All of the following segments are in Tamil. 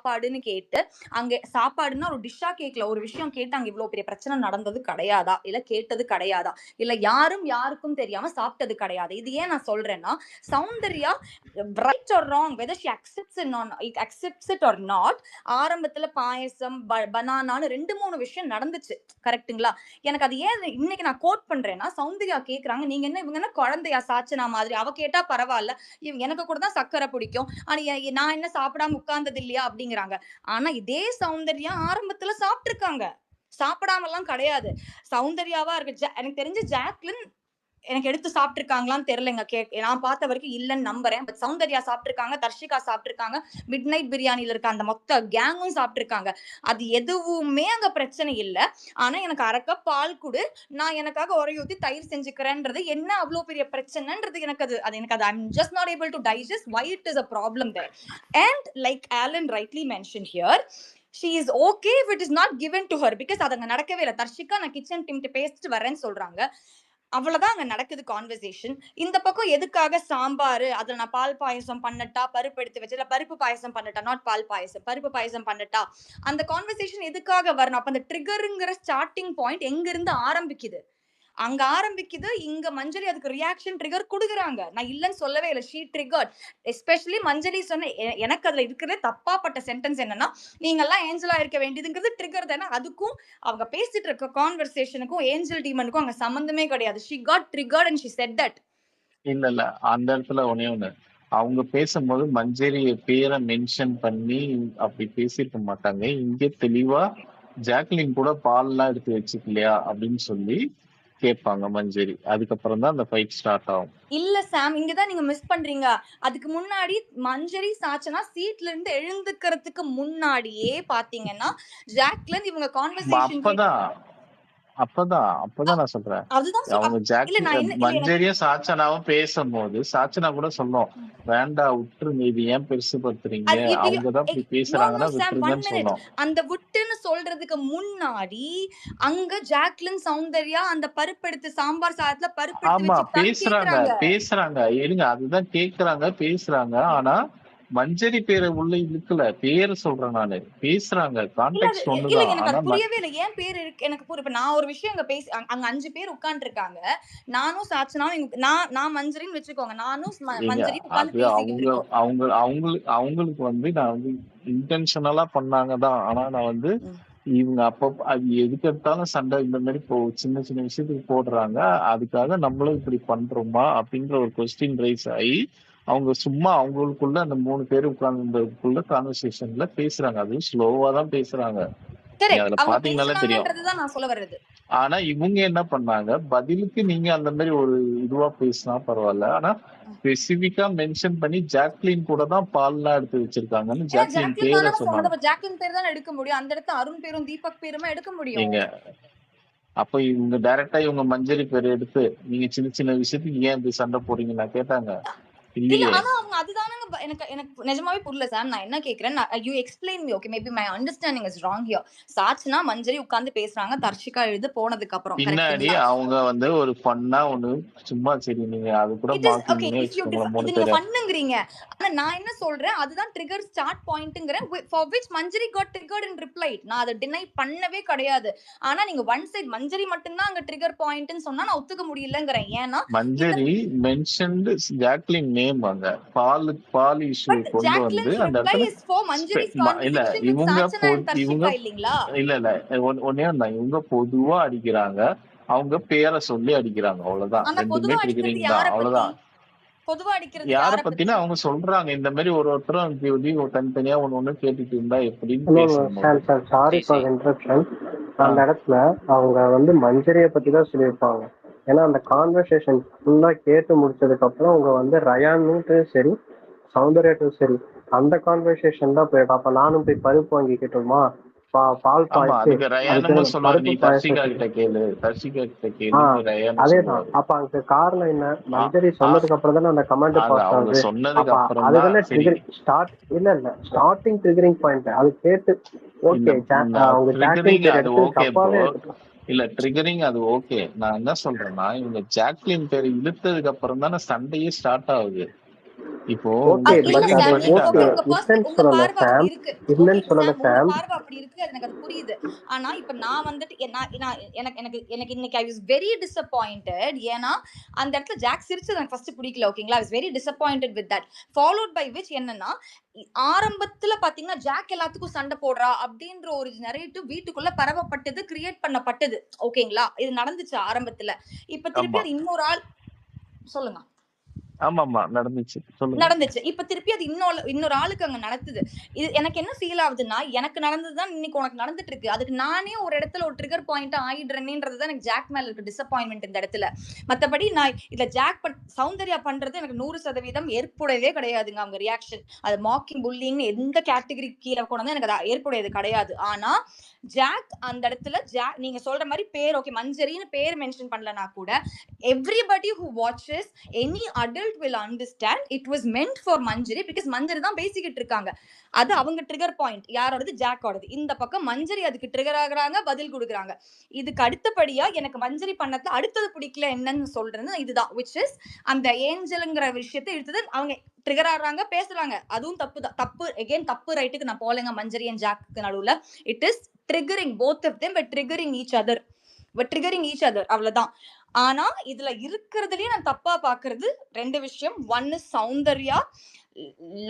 சாப்பாடுன்னு கேட்டு அங்க சாப்பாடுன்னா ஒரு டிஷ்ஷா கேட்கல. ஒரு விஷயம் கேட்டு அங்க இவ்ளோ பெரிய பிரச்சனை நடந்தது கிடையாதா? இல்ல கேட்டது கிடையாதா? இல்ல யாரும் யாருக்கும் தெரியாம சாப்பிட்டது கிடையாது. இது ஏன் நான் சொல்றேன்னா, Soundarya right or wrong whether she accepts it or not ஆரம்பத்துல பாயசம், பனானான்னு 2, 3 விஷயம் நடந்துச்சு. கரெக்ட்டுங்களா? எனக்கு அது ஏன் இன்னைக்கு நான் கோட் பண்றேன்னா, சௌந்தர்யா கேட்கறாங்க, "நீங்க என்ன இவங்க என்ன குழந்தையா சாச்சனா மாதிரி?" அவ கேட்டா பரவால்ல. எனக்கு கூட தான் சர்க்கரை பிடிக்கும். ஆனா நான் என்ன சாப்பிடாம உட்கார்ந்தது இல்லையா? அப்படிங்கிறாங்க. ஆனா இதே சௌந்தர்யா ஆரம்பத்துல சாப்பிட்டுருக்காங்க. சாப்பிடாமலாம் கிடையாது. சௌந்தர்யாவா இருக்கு. எனக்கு தெரிஞ்சு ஜாக்லின் எனக்கு எடுத்து சாப்பிட்டுருக்காங்களான்னு தெரியலங்க. நான் பார்த்த வரைக்கும் இல்லன்னு நம்புறேன். பட் சௌந்தர்யா சாப்பிட்டுருக்காங்க, தர்ஷிகா சாப்பிட்டுருக்காங்க, மிட் நைட் பிரியாணில இருக்க அந்த மொத்த கேங்கும் சாப்பிட்டுருக்காங்க. அது எதுவுமே அங்க பிரச்சனை இல்ல. ஆனா எனக்கு 1/2 கப் பால் குடு, நான் எனக்காக உரைய ஊத்தி தயிர் செஞ்சுக்கிறேன்றது என்ன அவ்ளோ பெரிய பிரச்சனைன்றது எனக்கு அது I'm just not able to digest why it is a problem there. And like Alan rightly mentioned here, she is okay if it is not given to her because அது அங்க நடக்கவே இல்ல. தர்ஷிகா நான் கிச்சன் டீம்ட்ட பேசிட்டு வரேன்னு சொல்றாங்க. அவ்வளவுதான் அங்க நடக்குது கான்வர்சேஷன். இந்த பக்கம் எதுக்காக சாம்பாரு, அதுல நான் பால் பாயசம் பண்ணட்டா, பருப்பு எடுத்து வச்சு, இல்ல பருப்பு பாயசம் பண்ணட்டா, நாட் பால் பாயசம், பருப்பு பாயசம் பண்ணட்டா, அந்த கான்வர்சேஷன் எதுக்காக வரணும்? அப்ப அந்த ட்ரிகர்ங்கிற ஸ்டார்டிங் பாயிண்ட் எங்க இருந்து ஆரம்பிக்குது? அங்க ஆரம்பிக்குது. இங்க மஞ்சரி அதுக்கு ரியாக்ஷன் ட்ரிகர் குடுக்குறாங்க. நான் இல்லன்னு சொல்லவே இல்ல. She triggered. எஸ்பெஷலி மஞ்சரி சொன்ன எனக்கு அதுல இருக்கிற தப்பாப்பட்ட சென்டென்ஸ் என்னன்னா, நீங்கலாம் ஏஞ்சலா இருக்க வேண்டியதுங்கிறது ட்ரிகர் தானே. அதுக்கும் அவங்க பேசிட்டு இருக்க கான்வர்சேஷனுக்கும் ஏஞ்சல் டீமனுக்கும் அங்க சம்பந்தமே கிடையாது. She got triggered and she said that. இல்ல. அந்த இடத்துல ஒண்ணே ஒண்ணு. அவங்க பேசும்போது மஞ்சரி பேரை மென்ஷன் பண்ணி அப்படி பேசியிருக்க மாட்டாங்க. இங்க தெளிவா ஜாக்லின் கூட பால்லாம் எடுத்து வச்சுக்கலையா அப்படின்னு சொல்லி கேட்பாங்க மஞ்சரி. அதுக்கப்புறம் தான் அந்த ஃபைட் ஸ்டார்ட் ஆகும். இல்ல சாம், இங்கதான் நீங்க மிஸ் பண்றீங்க. அதுக்கு முன்னாடி மஞ்சரி சாச்சனா சீட்ல இருந்து எழுந்துக்கிறதுக்கு முன்னாடியே பாத்தீங்கன்னா, ஜாக்லின் இவங்க கான்வர்சேஷன் அப்பதான் நான் சொல்றேன். அதுதான் அவங்க இல்ல நான் என்ன இல்ல எனக்கு மஞ்சரியும் சாச்சனாவும் பேசும்போது சாச்சனா கூட சொல்லும், வேண்டாம் விட்டுருங்க, இது ஏன் பெருசுபடுத்துறீங்க, அவங்கதான் இப்படி பேசுறாங்கன்னா விட்டுருங்கன்னு சொல்லும். அந்த விட்டுன்னு சொல்றதுக்கு முன்னாடி அங்க ஜாக்லின் சௌந்தர்யா அந்த பருப்பு எடுத்து சாம்பார் சாதத்துல பருப்பு எடுத்து ஆமா வச்சுட்டாங்க பேசுறாங்க இருங்க, அதுதான் கேக்குறாங்க பேசுறாங்க. ஆனா மஞ்சரி பேரை உள்ள இழுக்கல, பேரை சொல்றேன் நானு. பேசுறாங்க, கான்டெக்ட் இல்ல ஒண்ணுதான். எனக்கு ஆனா அது புரியவே இல்ல. ஏன் பேர் இருக்கு எனக்கு இப்ப நான் ஒரு விஷயம் அங்க பேசி அங்க 5 பேர் உட்கார்ந்து இருக்காங்க. நானும் சாச்சனாவும் நான் மஞ்சரின்னு வச்சுக்கோங்க. நானும் மஞ்சரியும் உட்கார்ந்து அது பேசிக்கிட்டு இருக்கோம். அவங்களுக்கு வந்து நான் வந்து இன்டென்ஷனலா பண்ணாங்கதான். ஆனா நான் வந்து இவங்க அப்ப அது எதுக்கு எடுத்தாலும் சண்டை இந்த மாதிரி சின்ன சின்ன விஷயத்துக்கு போடுறாங்க. அதுக்காக நம்மளும் இப்படி பண்றோமா அப்படின்ற ஒரு கொஸ்டின் ரைஸ் ஆகி அவங்க சும்மா அவங்களுக்குள்ள அந்த 3 பேர் உட்கார்ந்துக்குள்ள கான்வர்சேஷன்ல பேசுறாங்க. அதுவும் ஸ்லோவா தான் பேசுறாங்க. அதுல பாத்தீங்கன்னாலே தெரியும். நான் சொல்ல வர்றது. ஆனா இவங்க என்ன பண்ணாங்க, பதிலுக்கு நீங்க அந்த மாதிரி ஒரு இதுவா பேசினா பரவாயில்ல. ஆனா ஸ்பெசிபிக்கா மென்ஷன் பண்ணி ஜாக்லின் கூட தான் பால்லாம் எடுத்து வச்சிருக்காங்கன்னு ஜாக்லின் பேரை சொன்னாங்க. ஜாக்லின் பேர் தான் எடுக்க முடியும். அந்த இடத்துல அருண் பேரும் தீபக் பேருமா எடுக்க முடியும். நீங்க அப்ப இவங்க டைரக்டா இவங்க மஞ்சரி பேர் எடுத்து நீங்க சின்ன சின்ன விஷயத்துக்கு ஏன் இப்படி சண்டை போடுறீங்க நான் கேட்டாங்க. இல்ல ஆனா அவங்க அதுதானங்க எனக்கு நிஜமாவே புரியல சாம். நான் என்ன கேக்குறேன், you explain me. Okay, maybe my understanding is wrong here. Sachana Manjari உட்கார்ந்து பேசுறாங்க, தர்ஷிகா எழுது போனதுக்கு அப்புறம் பின்னாடி அவங்க வந்து ஒரு ஃபன்னா ஒண்ணு சும்மா சரி நீங்க அது கூட மார்க்கிங்னே வச்சுக்கோங்க. இது நீங்க ஃபன்னுங்கறீங்க. ஆனா நான் என்ன சொல்றேன், அதுதான் ட்ரிகர் ஸ்டார்ட் பாயிண்ட்ங்கறேன். for which Manjari got triggered and replied. நான் அதை டினை பண்ணவே கிடையாது. ஆனா நீங்க ஒன் சைடு மஞ்சரி மட்டும் தான் அங்க ட்ரிகர் பாயிண்ட்னு சொன்னா நான் ஒத்துக்க முடியலங்கறேன். ஏன்னா மஞ்சரி மென்ஷன்ட் ஜாக்லின் நேம் அங்க பால் இஷ்யூ கொண்டு வந்து அந்த இல்ல இவங்க இல்ல ஒன்னே தான் இவங்க பொதுவா அடிக்கிறாங்க. அவங்க பேரை சொல்லி அடிக்கிறாங்க. அவ்வளவுதான். ரெண்டுமே ட்ரிகரிங் தான். அவ்வளவுதான். பொதுவா அடிக்கிறது யார பத்தினா அவங்க சொல்றாங்க இந்த மாதிரி ஒருத்தரும் தனித்தனியா ஒண்ணு கேட்டுட்டு இருந்தா எப்படின்னு. Sorry for interruption. அந்த இடத்துல அவங்க வந்து மஞ்சரிய பத்தி தான் சொல்லியிருப்பாங்க. ஏன்னா அந்த கான்வர்சேஷன் ஃபுல்லா கேட்டு முடிச்சதுக்கு அப்புறம் அவங்க வந்து ரயானும் சரி சௌந்தர்யாட்டும் சரி அந்த கான்வர்சேஷன் தான் போயிடும். அப்ப நானும் போய் பருப்பு வாங்கிக்கிட்டோமா, பால் அதேதான். அப்ப அங்க காரணம் என்ன, மஞ்சரி சொன்னதுக்கு அப்புறம் தானே அந்த கமெண்ட் பாஸ் ஆகுது. அதுதானே ஸ்டார்ட் இல்ல ஸ்டார்டிங் ட்ரிகரிங் பாயிண்ட். அது கேட்டு ஓகே அவங்க ஜாக்லின் பேர் எடுத்து தப்பாவே இல்ல ட்ரிகரிங் அது ஓகே. நான் என்ன சொல்றேன்னா இவங்க ஜாக்லின் பேர் இழுத்ததுக்கு அப்புறம் தானே சண்டையே ஸ்டார்ட் ஆகுது. இப்போ ஓகே இல்ல பட் அது டெலிவரி சாம், ஓகே உங்க இல்லைன்னு உங்க சொல்லல பார்வை அப்படி சாம், இருக்கு. ஓகே இல்லைன்னு சொல்லல சாம், உங்க சாம். பார்வை அப்படி இருக்கு, அது எனக்கு அது புரியுது. ஆனா இப்ப நான் வந்துட்டு எனக்கு எனக்கு எனக்கு இன்னைக்கு ஐ வாஸ் வெரி டிசப்பாயிண்டட். ஏன்னா அந்த இடத்துல ஜாக் சிரிச்சது எனக்கு ஃபர்ஸ்ட் பிடிக்கல. ஓகேங்களா, I was very disappointed with that. Followed by which என்னன்னா, ஆரம்பத்துல பாத்தீங்கன்னா ஜாக் எல்லாத்துக்கும் சண்டை போடுறா அப்படின்ற ஒரு நரேட்டிவ் வீட்டுக்குள்ள பரவப்பட்டது, கிரியேட் பண்ணப்பட்டது. ஓகேங்களா, இது நடந்துச்சு ஆரம்பத்துல. இப்ப திருப்பி ஆமா அது இன்னொரு ஆள் சொல்லுங்க ஆமா நடந்துச்சு, சொல்லுங்க. நடந்துச்சு. இப்ப திருப்பி அது இன்னொரு ஆளுக்கு அங்க நடக்குது. இது எனக்கு என்ன ஃபீல் ஆகுதுன்னா, எனக்கு நடந்ததுதான் இன்னைக்கு உனக்கு நடந்துட்டு இருக்கு. அதுக்கு நானே ஒரு இடத்துல ஒரு ட்ரிகர் பாயிண்ட் ஆயிடுறேன்றதுதான் எனக்கு ஜாக் மேல இருக்க டிசப்பாயின்மெண்ட் இந்த இடத்துல. மத்தபடி நான் இதுல சௌந்தர்யா பண்றது எனக்கு 100% ஏற்புடையதே கிடையாதுங்க. அவங்க ரியாக்ஷன் அது மாக்கிங் புல்லிங் எந்த கேட்டகரி கீழே கொண்டு எனக்கு அது ஏற்புடையது கிடையாது. ஆனா ஜாக் அந்த இடத்துல நீங்க சொல்ற மாதிரி பேர் ஓகே மஞ்சரின்னு பேர் மென்ஷன் பண்ணலனா கூட everybody who watches any adult will understand it was meant for Manjari, because மஞ்சரி தான் பேசிக்கிட்டு இருக்காங்க. அது அவங்க ட்ரிகர் பாயிண்ட் யாரோடது, ஜாக்கோடது. இந்த பக்கம் மஞ்சரி அதுக்கு ட்ரிகர் ஆகுறாங்க, பதில் கொடுக்குறாங்க. இதுக்கு அடுத்தபடியா எனக்கு மஞ்சரி பண்ணதுல அடுத்தது பிடிக்கல என்னன்னு சொல்றது இதுதான், which is அந்த ஏஞ்சல்ங்கிற விஷயத்தை எடுத்தது அவங்க ட்ரிகர் ஆகுறாங்க, பேசுறாங்க. அதுவும் தப்பு தான். தப்பு அகைன் தப்பு ரைட்டுக்கு நான் போலங்க. மஞ்சரி அண்ட் ஜாக்கு நடுவுல it is triggering both of them, but triggering each other, அவ்வளவுதான். ஆனா இதுல இருக்கிறதுலயே நான் தப்பா பாக்குறது ரெண்டு விஷயம். One is Soundarya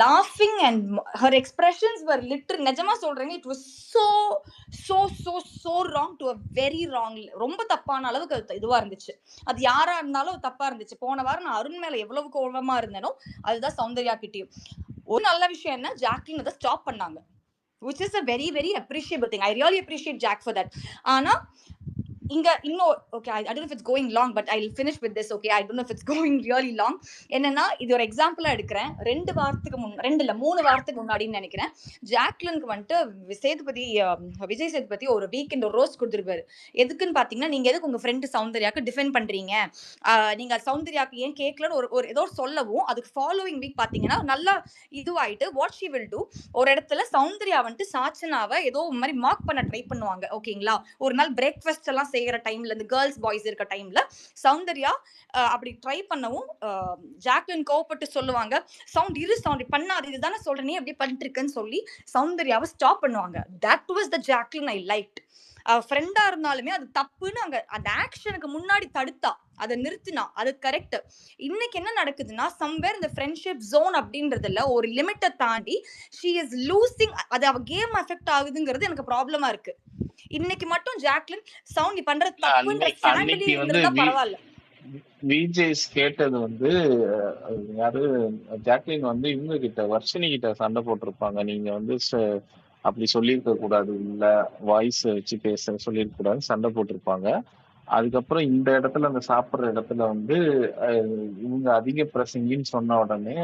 laughing and her expressions were literally, நிஜமா சொல்றேங்க, it was so wrong to a very wrong, ரொம்ப தப்பான அளவுக்கு இதுவா இருந்துச்சு. அது யாரா இருந்தாலும் தப்பா இருந்துச்சு. போன வாரம் நான் அருண் மேல எவ்வளவு கோபமா இருந்தேனோ அதுதான் சௌந்தர்யா கிட்டயும். ஒரு நல்ல விஷயம் என்ன, ஜாக்லின் அதை ஸ்டாப் பண்ணாங்க, which is a very very appreciable thing. I really appreciate Jack for that. ஆனா இங்க இன்னும் okay, I don't know if it's going long, but I'll finish with this. Okay, I don't know if it's going really long. என்னன்னா இது ஒரு எக்ஸாம்பிளா எடுக்கிறேன். 2 இல்ல 3 வாரத்துக்கு முன்னாடின்னு நினைக்கிறேன், ஜாக்லினுக்கு வந்துட்டு விஜய் சேதுபதி ஒரு வீக்கெண்ட் ஒரு ரோஸ் கொடுத்துருப்பாரு. எதுக்குன்னு பாத்தீங்கன்னா, நீங்க எதுக்கு உங்க ஃப்ரெண்ட் சௌந்தர்யாக்கு டிஃபெண்ட் பண்றீங்க, நீங்க சௌந்தர்யாக்கு ஏன் கேட்கலன்னு ஒரு ஏதோ சொல்லவும், அதுக்கு ஃபாலோவிங் வீக் பாத்தீங்கன்னா நல்லா இதுவாயிட்டு வாட் ஷி வில் டூ, ஒரு இடத்துல சௌந்தர்யா வந்துட்டு சாச்சனாவை ஏதோ மாதிரி மார்க் பண்ண ட்ரை பண்ணுவாங்க. ஓகேங்களா, ஒரு நாள் பிரேக்ஃபாஸ்ட் எல்லாம் செய்யற டைம்ல, இந்த கேர்ள்ஸ் பாய்ஸ் இருக்க டைம்ல சௌந்தர்யா அப்படி ட்ரை பண்ணவும் ஜாக்லின் கோவப்பட்டு சொல்லுவாங்க, சவுண்ட் பண்ணாது, இதுதானே சொல்றேன் அப்படி பண்ணிட்டு இருக்கேன்னு சொல்லி சௌந்தர்யாவை ஸ்டாப் பண்ணுவாங்க. That was the Jacqueline I liked. ஃப்ரெண்டா இருந்தாலுமே அது தப்புன்னு அங்க அந்த ஆக்ஷனுக்கு முன்னாடி தடுத்தா, அதை நிறுத்தினா, அது கரெக்ட். இன்னைக்கு என்ன நடக்குதுன்னா, சம்வேர் இந்த ஃப்ரெண்ட்ஷிப் ஜோன் அப்படின்றதுல ஒரு லிமிட்டை தாண்டி ஷி இஸ் லூசிங், அது அவ கேம் அஃபெக்ட் ஆகுதுங்கிறது எனக்கு ப்ராப்ளமா இருக்கு. இன்னைக்கு மட்டும் ஜாக்லின் சவுண்ட் நீ பண்றது தப்புன்ற ஸ்டாண்ட்லயே இருந்திருந்தா பரவாயில்ல. விஜேஸ் கேட்டது வந்து யாரு, ஜாக்லின் வந்து இவங்க கிட்ட வர்ஷினி கிட்ட சண்டை போட்டிருப்பாங்க. நீங்க வந்து அப்படி சொல்லியிருக்க கூடாது, இல்ல வாய்ஸ் வச்சு பேச சொல்லியிருக்க கூடாது, சண்டை போட்டிருப்பாங்க. அதுக்கப்புறம் இந்த இடத்துல அந்த சாப்பிடுற இடத்துல வந்து இவங்க அதிக பிரசங்கின்னு சொன்ன உடனே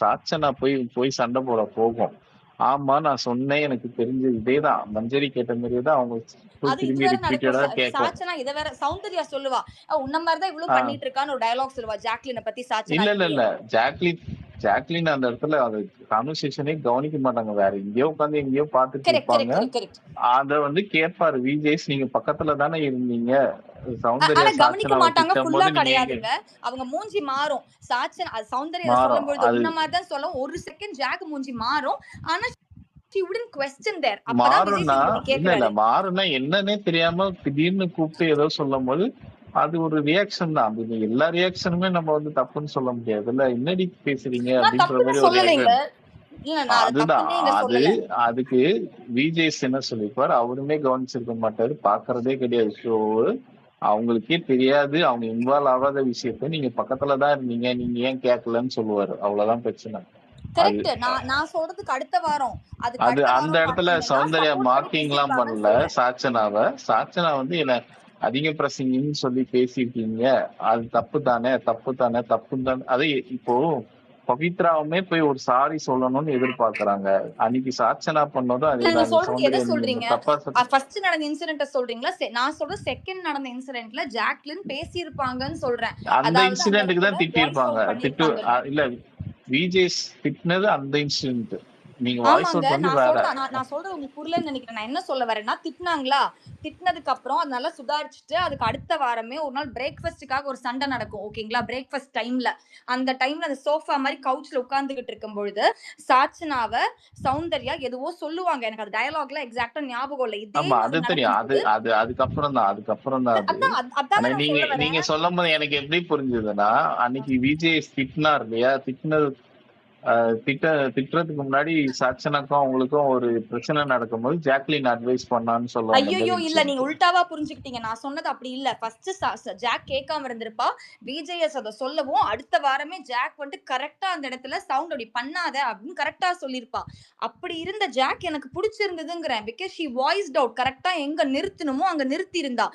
சாச்சனா போய் சண்டை போட போகும். ஆமா நான் சொன்னேன், எனக்கு தெரிஞ்சது இதேதான், மஞ்சரி கேட்ட மாதிரிதான் அவங்க திரும்பி ரிப்பீட்டடா கேட்கும். சாச்சனா இத வேற சௌந்தர்யா சொல்லுவா, உன்ன மாதிரிதான் இவ்வளவு பண்ணிட்டு இருக்கான்னு ஒரு டயலாக் சொல்லுவா ஜாக்லினை பத்தி. சாச்சனா இல்ல ஜாக்லின் அந்த இடத்துல அது கான்வர்சேஷனே கவனிக்க மாட்டாங்க, வேற எங்கேயோ உட்காந்து எங்கேயோ பாத்துட்டு இருப்பாங்க. அத வந்து கேட்பாரு விஜேஸ், நீங்க பக்கத்துல தானே இருந்தீங்க, சௌந்தர்யா கவனிக்க மாட்டாங்க, ஃபுல்லா கிடையாதுங்க. அவங்க மூஞ்சி மாறும். சாச்சனா சௌந்தர்யா சொல்லும் பொழுது உன்ன மாதிரிதான் சொல்லும், ஒரு செகண்ட் ஜாக் மூஞ்சி மாறும். ஆனா she wouldn't question there. அப்பதான் விஜய் சேதுபதி கேக்குறாரு. இல்ல மாறுனா என்னன்னே தெரியாம திடீர்னு கூப்பிட்டு ஏதோ சொல்லும் போது அது ஒரு ரியாக்ஷன் தான். அது எல்லா ரியாக்ஷனுமே நம்ம வந்து தப்புன்னு சொல்ல முடியாது. இல்ல என்னடி பேசுறீங்க அப்படின்ற மாதிரி ஒரு அதுதான். அதுக்கு விஜேஸ் என்ன சொல்லிப்பாரு, அவருமே கவனிச்சிருக்க மாட்டாரு, பாக்குறதே கிடையாது ஷோ, அவங்களுக்கே தெரியாது, அவங்க இன்வால்வ் ஆகாத விஷயத்த நீங்க பக்கத்துலதான் இருந்தீங்க, நீங்க ஏன் கேட்கலன்னு சொல்லுவாரு. அவ்வளவுதான் பிரச்சனை. நான் சொல்றதுக்கு அடுத்த வாரம் அது அந்த இடத்துல சௌந்தர்யா மார்க்கிங் எல்லாம் பண்ணல சாச்சனா வந்து என்ன அதிக பிரசங்கின்னு சொல்லி பேசிருக்கீங்க, அது தப்பு தானே. அது இப்போ பவித்ராவுமே போய் ஒரு சாரி சொல்லணும்னு எதிர்பார்க்கறாங்க. அன்னைக்கு சாச்சனா பண்ணதும் சொல்றீங்க. ஃபர்ஸ்ட் நடந்த இன்சிடென்ட் சொல்றீங்களா? நான் சொல்ற செகண்ட் நடந்த இன்சிடென்ட்ல ஜாக்லின் பேசி இருப்பாங்கன்னு சொல்றேன். அந்த இன்சிடென்ட்க்கு தான் திட்டி இருப்பாங்க. இல்ல விஜேஸ் திட்டினது அந்த இன்சிடென்ட், நீங்க வாய்ஸ் ஆமாங்க. அவுட் வந்து நான் வேற. சொல்றேன் நான் சொல்றது உங்களுக்கு புரியலன்னு நினைக்கிறேன். நான் என்ன சொல்ல வரேன்னா, திட்டுனாங்களா? திட்டுனதுக்கு அப்புறம் அது நல்லா சுதாரிச்சுட்டு, அதுக்கு அடுத்த வாரமே ஒரு நாள் பிரேக்ஃபாஸ்ட்டுக்காக ஒரு சண்டை நடக்கும். ஓகேங்களா? பிரேக்ஃபாஸ்ட் டைம்ல. அந்த டைம்ல அந்த சோஃபா மாரி கவுச்ல உட்கார்ந்துகிட்டு இருக்கும்பொழுது, சாச்சனாவ, சௌந்தர்யா எதுவோ சொல்லுவாங்க. எனக்கு அது டயலாக்லாம் எக்ஸாக்ட்டா ஞாபகம் இல்ல. இதே ஆமா, அது மாதிரி தெரியும். அது நடக்கும்போது அது அதுக்கப்புறம் தான் அது. அதான் அதாங்க ஆனா நான் நீங்க சொல்ல வரேன். நீங்க சொல்லும்போது எனக்கு எப்படி புரிஞ்சதுன்னா, அன்னைக்கு விஜய் திட்டினார் இல்லையா? திட்டுறதுக்கு முன்னாடி சச்சனாக்கும் அவங்களுக்கும் ஒரு பிரச்சனை நடக்கும்போது ஜாக்லின் அட்வைஸ் பண்ணான்னு சொல்லுவாங்க இந்த ஐயையோ! இல்ல. நீங்க இன்சிடென்ட். உல்டாவா புரிஞ்சுக்கிட்டீங்க. நான் சொன்னது அப்படி இல்ல. ஃபர்ஸ்ட் ஜாக் கேட்காம இருந்திருப்பா. விஜேஎஸ் அத சொல்லவும், அடுத்த வாரமே ஜாக் வந்துட்டு கரெக்ட்டா அந்த இடத்துல சவுண்ட் அப்படி பண்ணாத அப்படின்னு கரெக்ட்டா சொல்லியிருப்பா. அப்படி இருந்த ஜாக் எனக்கு புடிச்சிருந்ததுங்கிறேன். Because she voiced out. கரெக்ட்டா எங்க நிறுத்தணுமோ அங்க நிறுத்தி இருந்தா.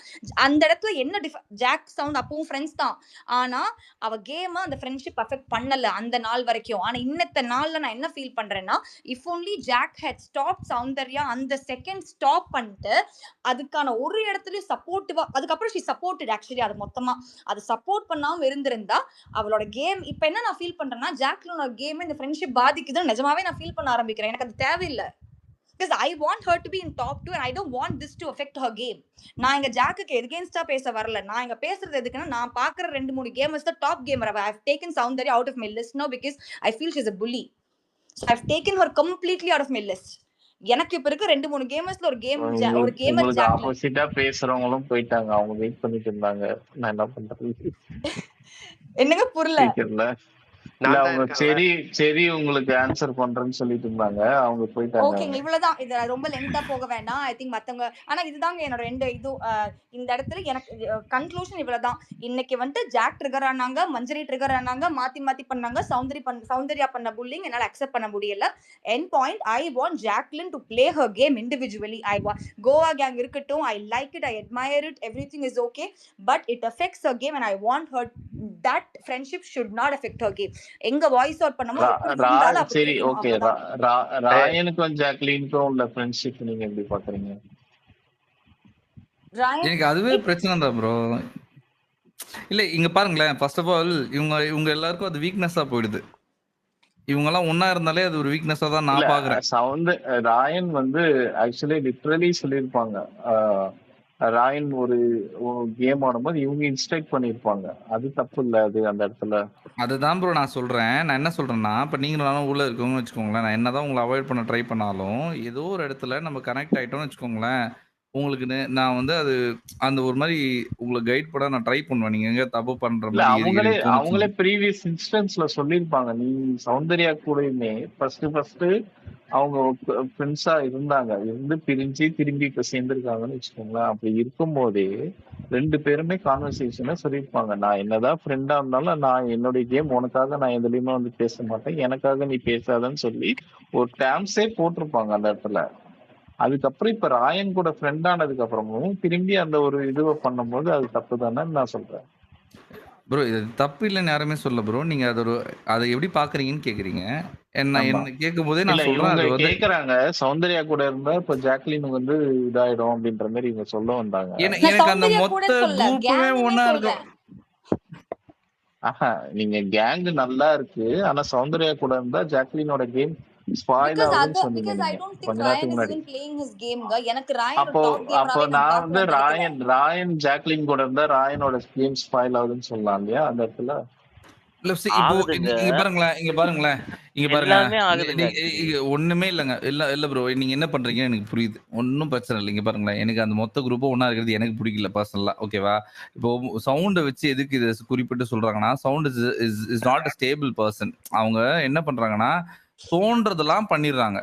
அந்த இடத்துல என்ன ஜாக் சவுண்ட் அப்பவும் ஃப்ரெண்ட்ஸ் தான். ஆனா, அவ கேம அந்த ஃப்ரெண்ட்ஷிப் அஃபெக்ட் பண்ணல அந்த நாள் வரைக்கும். ஆனா, இன்னத்த நாள்ல நான் என்ன ஃபீல் பண்றேன்னா, if only Jack had stopped Soundarya அந்த செகண்ட் ஸ்டாப் பண்ணிட்டு அதுக்கான ஒரு இடத்துலயும் சப்போர்ட்டிவா அதுக்கப்புறம் ஷி சப்போர்ட்டட் ஆக்சுவலி அது மொத்தமா அது சப்போர்ட் பண்ணாம இருந்திருந்தா அவளோட கேம் இப்ப என்ன நான் ஃபீல் பண்றேன்னா ஜாக்லினோட கேம் இந்த ஃப்ரெண்ட்ஷிப் பாதிக்குதுன்னு நிஜமாவே நான் ஃபீல் பண்ண ஆரம்பிக்கிறேன். எனக்கு அது தேவையில்லை. Because I want her to be in top 2 and I don't want this to affect her game. நான் இங்க ஜாக்குக்கு எகெயின்ஸ்டா பேச வரல. நான் இங்க பேசுறது எதுக்குன்னா நான் பாக்குற 2-3 கேமர்ஸ் தான் top gamer. I've taken Soundarya out of my list now because I feel she's a bully. So I've taken her completely out of my list. எனக்கு இப்ப இருக்க 2-3 கேமர்ஸ்ல ஒரு கேமர் உங்களுக்கு ஜாக்லின். ஆப்போசிட்டா பேசுறவங்களும் போயிட்டாங்க. அவங்க வெயிட் பண்ணிட்டு இருந்தாங்க. நான் என்ன பண்றது? என்னங்க புரியல? ஸ்பீக்கர்ல இல்ல, அவங்க சரி உங்களுக்கு ஆன்சர் பண்றேன்னு சொல்லிட்டு இருந்தாங்க. அவங்க போயிட்டாங்க. ஓகேங்க, இவ்வளவுதான். இது ரொம்ப லென்த்தா போக வேண்டாம். ஐ திங்க் மத்தவங்க ஆனா இதுதாங்க என்னோட 2 இது இந்த இடத்துல எனக்கு கன்க்ளூஷன் இவ்வளவுதான். இன்னைக்கு வந்துட்டு ஜாக் ட்ரிகர் ஆனாங்க, மஞ்சரி ட்ரிகர் ஆனாங்க, மாத்தி பண்ணாங்க. சௌந்தர்யா பண்ண புல்லிங் என்னால அக்செப்ட் பண்ண முடியல. என் point, I want Jacqueline to play her game individually. Goa gang இருக்கட்டும், I like it, I admire it, everything is okay, but it affects her game and I want her that friendship should not affect her game. எங்க வாய்ஸ் அவுட் பண்ணமோ எப்படி இருந்தாலும் அப்படி சரி, இருக்கணும். ஓகே. ராயனுக்கும் ஜாக்லினுக்கும் உள்ள ஃப்ரெண்ட்ஷிப் நீங்க எப்படி பாக்குறீங்க? எனக்கு அதுவே பிரச்சனை தான் ப்ரோ. இல்ல இங்க பாருங்களேன், ஃபர்ஸ்ட் ஆஃப் ஆல் இவங்க எல்லாருக்கும் அது வீக்னஸா போயிடுது. இவங்க எல்லாம் ஒன்னா இருந்தாலே அது ஒரு வீக்னஸா தான் நான் பாக்குறேன். ராயன் வந்து ஆக்சுவலி லிட்டரலி சொல்லியிருப்பாங்க. ராயன் ஒரு கேம் ஆடும்போது இவங்க இன்ஸ்ட்ரக்ட் பண்ணிருப்பாங்க. அது தப்பு இல்ல அது அந்த இடத்துல. அதுதான் ப்ரோ நான் சொல்றேன். நான் என்ன சொல்றேன்னா, இப்ப நீங்களும் உள்ள இருக்கவங்கன்னு வச்சுக்கோங்களேன், நான் என்னதான் உங்களை அவாய்ட் பண்ண ட்ரை பண்ணாலும் ஏதோ ஒரு இடத்துல நம்ம கனெக்ட் ஆயிட்டோம்னு வச்சுக்கோங்களேன், உங்களுக்கு நான் வந்து அது அந்த ஒரு மாதிரி உங்களை கைட் பண்ண நான் ட்ரை பண்ணுவேன். நீங்க எங்க தப்பு பண்ற மாதிரி அவங்களே ப்ரீவியஸ் இன்ஸ்டன்ஸ்ல சொல்லியிருப்பாங்க. நீ சௌந்தர்யா கூடயுமே ஃபர்ஸ்ட் அவங்க ஃப்ரெண்ட்ஸா இருந்தாங்க, இருந்து பிரிஞ்சு திரும்பி இப்ப சேர்ந்திருக்காங்கன்னு வச்சுக்கோங்களேன். அப்படி இருக்கும் போதே 2 பேருமே கான்வர்சேஷனை சொல்லியிருப்பாங்க. நான் என்னதான் ஃப்ரெண்டா இருந்தாலும் நான் என்னுடைய கேம் உனக்காக நான் எதுலயுமே வந்து பேச மாட்டேன், எனக்காக நீ பேசாதன்னு சொல்லி ஒரு டேர்ம்ஸே போட்டிருப்பாங்க அந்த இடத்துல. அதுக்கப்புறம் இப்ப ராயன் கூட ஃப்ரெண்ட் ஆனதுக்கு அப்புறமும் திரும்பி அந்த ஒரு இதுவை பண்ணும்போது அது தப்பு தானே நான் சொல்றேன். ப்ரோ இது தப்பு இல்லைன்னு யாருமே சொல்ல ப்ரோ. நீங்க அதை எப்படி பாக்குறீங்கன்னு கேக்குறீங்க. என்ன கேட்கும் போதே நான் சொல்றேன். கேக்குறாங்க சௌந்தர்யா கூட இருந்தா இப்ப ஜாக்லின் வந்து இதாயிடும் அப்படின்ற மாதிரி இவங்க சொல்ல வந்தாங்க. எனக்கு அந்த மொத்த குரூப்புமே ஒண்ணா இருக்கும். நீங்க கேங் நல்லா இருக்கு, ஆனா சௌந்தர்யா கூட இருந்தா ஜாக்லினோட கேம் ஸ்பாயில் ஆகும்னு சொன்னீங்க கொஞ்ச நேரத்துக்கு முன்னாடி. அப்போ நான் வந்து ராயன் ஜாக்லின் கூட இருந்தா ராயனோட கேம் ஸ்பாயில் ஆகுதுன்னு சொல்லலாம் இல்லையா அந்த இடத்துல? இங்க பாருங்களேன் ஒண்ணுமே இல்லங்க. இல்ல ப்ரோ, நீங்க என்ன பண்றீங்கன்னு எனக்கு புரியுது, ஒன்னும் பிரச்சனை இல்லை. இங்க பாருங்களேன், எனக்கு அந்த மொத்த குரூப்பும் ஒன்னா இருக்கிறது எனக்கு பிடிக்கல பர்சனலா, ஓகேவா? இப்போ சவுண்டை வச்சு எதுக்கு இதை குறிப்பிட்டு சொல்றாங்கன்னா, sound is not a stable person. அவங்க என்ன பண்றாங்கன்னா தோன்றதெல்லாம் பண்ணிடுறாங்க.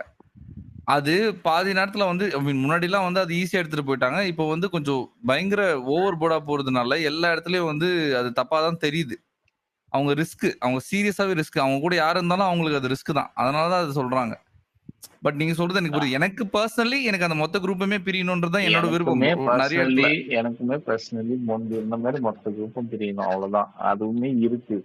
அது பாதி நேரத்துல வந்து முன்னாடிலாம் வந்து அது ஈஸியா எடுத்துட்டு போயிட்டாங்க. இப்போ வந்து கொஞ்சம் பயங்கர ஓவர் போர்டா போறதுனால எல்லா இடத்துலயும் வந்து அது தப்பாதான் தெரியுது. அவங்க ரிஸ்க், அவங்க சீரியஸாவே ரிஸ்க். அவங்க கூட யாரு இருந்தாலும் அவங்களுக்கு அது ரிஸ்க் தான், அதனாலதான் அது சொல்றாங்க. பட் நீங்க சொல்றது எனக்கு புரியுது. எனக்கு பர்சனலி எனக்கு அந்த மொத்த குரூப்புமே பிரியணும்ன்றதுதான் என்னோட விருப்பம். எனக்குமே பர்சனலி இந்த மாதிரி மொத்த குரூப்பும் பிரியணும், அவ்வளவுதான். அதுவுமே இருக்கு.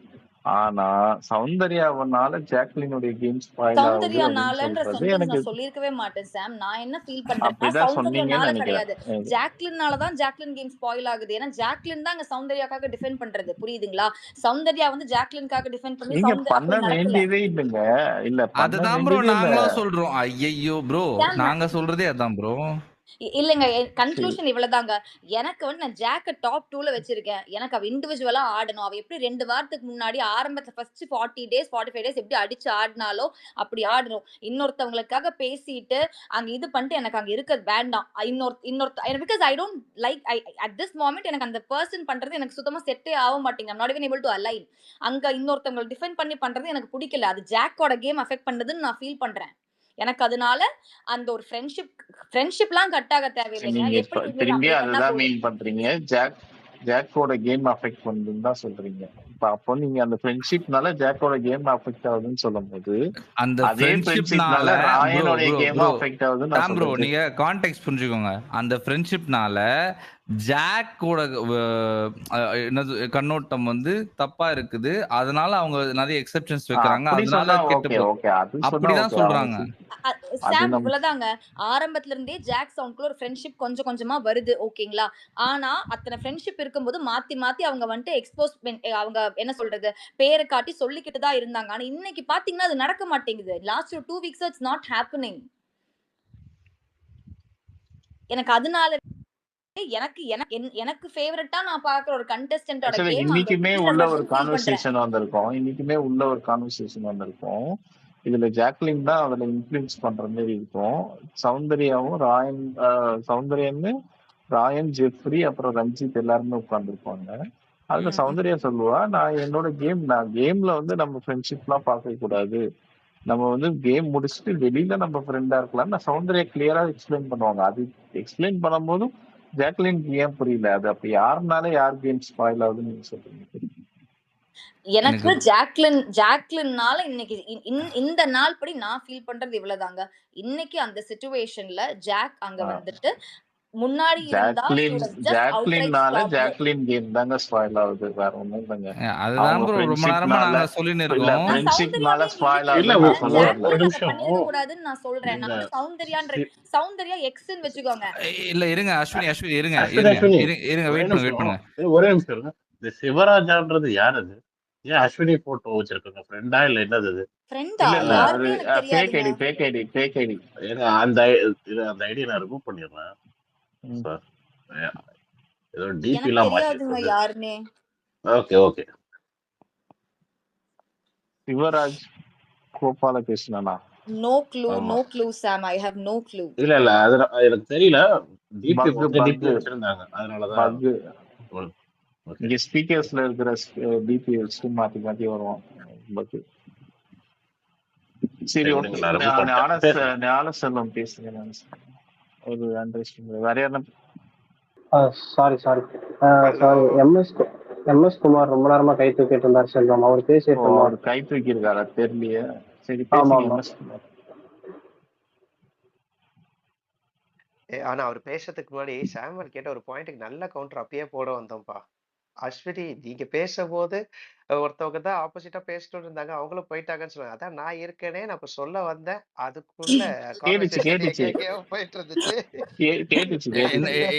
ஆனா சௌந்தர்யாவனால ஜாக்லினுடைய கேம் ஸ்பாயில் ஆகுது அப்படின்னு சௌந்தர்யானாலன்ற சொல்றது சென்டென்ஸ் எனக்கு நான் சொல்லியிருக்கவே மாட்டேன் சாம். நான் என்ன ஃபீல் பண்றேன்னா அப்படிதான் சொன்னீங்கன்னு சௌந்தர்யானால நினைக்கிறேன். கிடையாது. ஜாக்லின்னால தான் ஜாக்லின் கேம் ஸ்பாயில் ஆகுது. ஏன்னா ஜாக்லின் தான் அங்க சௌந்தர்யாக்காக டிஃபெண்ட் பண்றது. புரியுதுங்களா? சௌந்தர்யா வந்து ஜாக்லின்காக டிஃபெண்ட் பண்ணி நீங்க சௌந்தர்யா பண்ண அப்படி நடக்கல. வேண்டியதே இல்லைங்க. இல்ல பண்ண அதுதான் ப்ரோ வேண்டியதே இல்ல. நாங்களும் சொல்றோம். ஐயையோ ப்ரோ, சாம் நாங்க சொல்றதே அதான் ப்ரோ. இல்லங்க சரி. கன்க்ளூஷன் இவ்வளவுதாங்க. எனக்கு வந்து நான் ஜாக்க டாப் 2ல வச்சிருக்கேன். எனக்கு அவ இண்டிவிஜுவலா ஆடணும். அவ எப்படி 2 வாரத்துக்கு முன்னாடி ஆரம்பத்துல ஃபர்ஸ்ட் 40 டேஸ் 45 டேஸ் எப்படி அடிச்சு ஆடினாலோ அப்படி ஆடணும். இன்னொருத்தவங்களுக்காக பேசிட்டு அங்க இது பண்ணிட்டு எனக்கு அங்க இருக்க வேண்டாம். Because I don't like at this moment எனக்கு அந்த பர்சன் பண்றது எனக்கு சுத்தமா செட்டே ஆக மாட்டேங்குது. I'm not even able to align. அங்க இன்னொருத்தவங்களை டிஃபெண்ட் பண்ணி பண்றது எனக்கு பிடிக்கல. அது ஜாக்கோட கேம் அஃபெக்ட் பண்ணதுன்னு நான் ஃபீல் பண்றேன். எனக்கு அதனால அந்த ஒரு ஃப்ரெண்ட்ஷிப்லாம் கட் ஆக தேவையில்லைங்க. நீங்க எப்படி திரும்பி இது பண்ணா அதுதான் போதும். மீன் பண்றீங்க. ஜாக்கோட கேம் அஃபெக்ட் பண்ணுதுன்னு தான் சொல்றீங்க. இப்ப அப்போ நீங்க அந்த ஃப்ரெண்ட்ஷிப்னால ஜாக்கோட கேம் அஃபெக்ட் ஆகுதுன்னு சொல்லும் போது அந்த அதே ஃப்ரெண்ட்ஷிப்னால ஃப்ரெண்ட்ஷிப்னால ப்ரோ ராயனுடைய ப்ரோ கேமும் ப்ரோ அஃபெக்ட் ஆகுதுன்னு நான் சாம் ப்ரோ, சொல்றது. நீங்க கான்டெக்ட் புரிஞ்சுக்கோங்க. அந்த ஃப்ரெண்ட்ஷிப்னால ஜாக்கோட என்னது கண்ணோட்டம் வந்து தப்பா இருக்குது. அதனால அவங்க நிறைய எக்ஸெப்ஷன்ஸ் வைக்கிறாங்க. அப்படி அதனால சொன்னா கெட்டு ஓகே போகுது. ஓகே அது சொன்னா அப்படிதான் ஓகே. சொல்றாங்க. அது சாம் நம்ம இவ்வளவுதாங்க. ஆரம்பத்துல இருந்தே ஜாக் சவுண்ட்குள்ள ஒரு ஃப்ரெண்ட்ஷிப் கொஞ்சம் கொஞ்சமா வருது. ஓகேங்களா? ஆனா அத்தனை ஃப்ரெண்ட்ஷிப் இருக்கும்போது மாத்தி மாத்தி அவங்க வந்துட்டு அவங்க என்ன சொல்றது பேரை காட்டி சொல்லிக்கிட்டு தான் இருந்தாங்க. ஆனா இன்னைக்கு பாத்தீங்கன்னா அது நடக்க மாட்டேங்குது. Last 2 weeks it's not happening. எனக்கு அதனால எனக்கு எனக்கு ஃபேவரட்டா நான் பாக்குற ஒரு கண்டெஸ்டன்ட்டோட ஆக்சுவலி கேம் அங்க இன்னைக்குமே உள்ள ஒரு இல்லன்றதுன்னு ஃபீல் பண்றேன். கான்வர்சேஷன் வந்திருக்கும். இதுல ஜாக்லின் தான் அதுல இன்ஃபுளுன்ஸ் பண்ற மாதிரி இருக்கும். சௌந்தர்யாவும் சௌந்தர்யன்னு ராயன், ஜெஃப்ரி, அப்புறம் ரஞ்சித் எல்லாருமே உட்கார்ந்துருப்பாங்க. அதுல சௌந்தர்யா சொல்லுவா, நான் கேம்ல வந்து நம்ம ஃப்ரெண்ட்ஷிப்லாம் பார்க்க கூடாது. நம்ம வந்து கேம் முடிச்சுட்டு வெளியில நம்ம ஃப்ரெண்டா இருக்கலாம். நான் சௌந்தர்யா கிளியரா எக்ஸ்பிளைன் பண்ணுவாங்க. அது எக்ஸ்பிளைன் பண்ணும்போதும் ஜாக்லினுக்கு ஏன் புரியல? அது அப்ப யாருனால யார் கேம் ஸ்பாயில் ஆகுதுன்னு நீங்க சொல்றீங்க? எனக்கு எனக்கு ஜாக்லின்னால இன்னைக்கு இந்த நாள் படி நான் ஃபீல் பண்றது இவ்வளவுதாங்க. இன்னைக்கு அந்த சிச்சுவேஷன்ல ஜாக் அங்க ஆ. வந்துட்டு முன்னாடி இருந்தா he would have just outright stopped her. Jacqueline game தாங்க ஸ்பாயில் ஆகுது. வேற ஒண்ணும் இல்லைங்க. அதுதான் அவங்க ப்ரோ ரொம்ப நேரமா ஃப்ரெண்ட்ஷிப்னால நாங்க சொல்லின்னு இல்ல இருக்கோம். நான் சௌந்தர்யா ஃப்ரெண்ட்ஷிப்னால கேம் ஸ்பாயில் இல்ல ஆகுதுன்னு நான் சொல்ல வரல. ஒரு ஜாக்லின் அத நிமிஷம். பண்ணிருக்க கூடாதுன்னு நான் சொல்றேன். நான் இந்த வந்து சி- சௌந்தர்யா எக்ஸ்ன்னு வச்சுக்கோங்க. இல்ல இருங்க அஸ்வினி இருங்க அஸ்வினி அஸ்வினி இருங்க ஒரே வெயிட் நிமிஷம் பண்ணுங்க. ஒரே நிமிஷம் இருங்க. இந்த சிவராஜான்றது யார் அது? ஏன் அஸ்வினி போட்டோ வச்சிருக்காங்க? ஃப்ரெண்டா இல்ல என்னது அது? ஃப்ரெண்டா? இல்ல அது யாருன்னே எனக்கு தெரியாதுங்க. Fake ID. ஏங்க அந்த ஐடியா நான் ரிமூவ் பண்ணிடுறேன் சார். ஏதோ டிபி எனக்கு எல்லாம் மாத்தி தெரியாதுங்க இருக்குது. யாருன்னே. ஓகே சிவராஜ் கோபாலகிருஷ்ணனா? நோ ஆமா. க்ளூ சாம். I have no clue. இல்ல அது எனக்கு தெரியல. டிபி கொடுத்த டிபி பக் வச்சிருந்தாங்க, அதனாலதான். ஓகே இங்க ஸ்பீக்கர்ஸ்ல இருக்கிற டிபி வச்சு மாத்தி மாத்தி வருவோம். பக் சரி ஓகே. நான் ரிமூவ் பண்ணிட்டேன். ஞானசெல்வம் பேசுங்க. ஒரு அண்டர்ஸ்டாண்டிங் வேற யாரும். சாரி எம்எஸ் குமார் ரொம்ப நேரமா கை தூக்கிட்டு இருந்தார் செல்வம். அவர் பேசிட்டு இருந்தார். அவர் கை தூக்கி இருக்காரா தெரியலையே. சரி ஆமா பேசுங்க ஆமா. MS குமார். ஆனா அவர் பேசுறதுக்கு முன்னாடி சாமுவல் கேட்ட ஒரு பாயிண்ட்டுக்கு நல்ல கவுண்டர் அப்பயே போட வந்தோம்ப்பா. அஸ்வினி நீங்க பேசும்போது ஒருத்தவங்க தான் ஆப்போசிட்டா பேசிட்டு இருந்தாங்க, அவங்களும் போயிட்டாங்கன்னு சொன்னாங்க. அதான் நான் இருக்கேனே நான் இப்ப சொல்ல வந்தேன். அதுக்குள்ள கான்வர்சேஷன் எங்கெங்கயோ போயிட்டு இருந்துச்சு. கேட்டுச்சு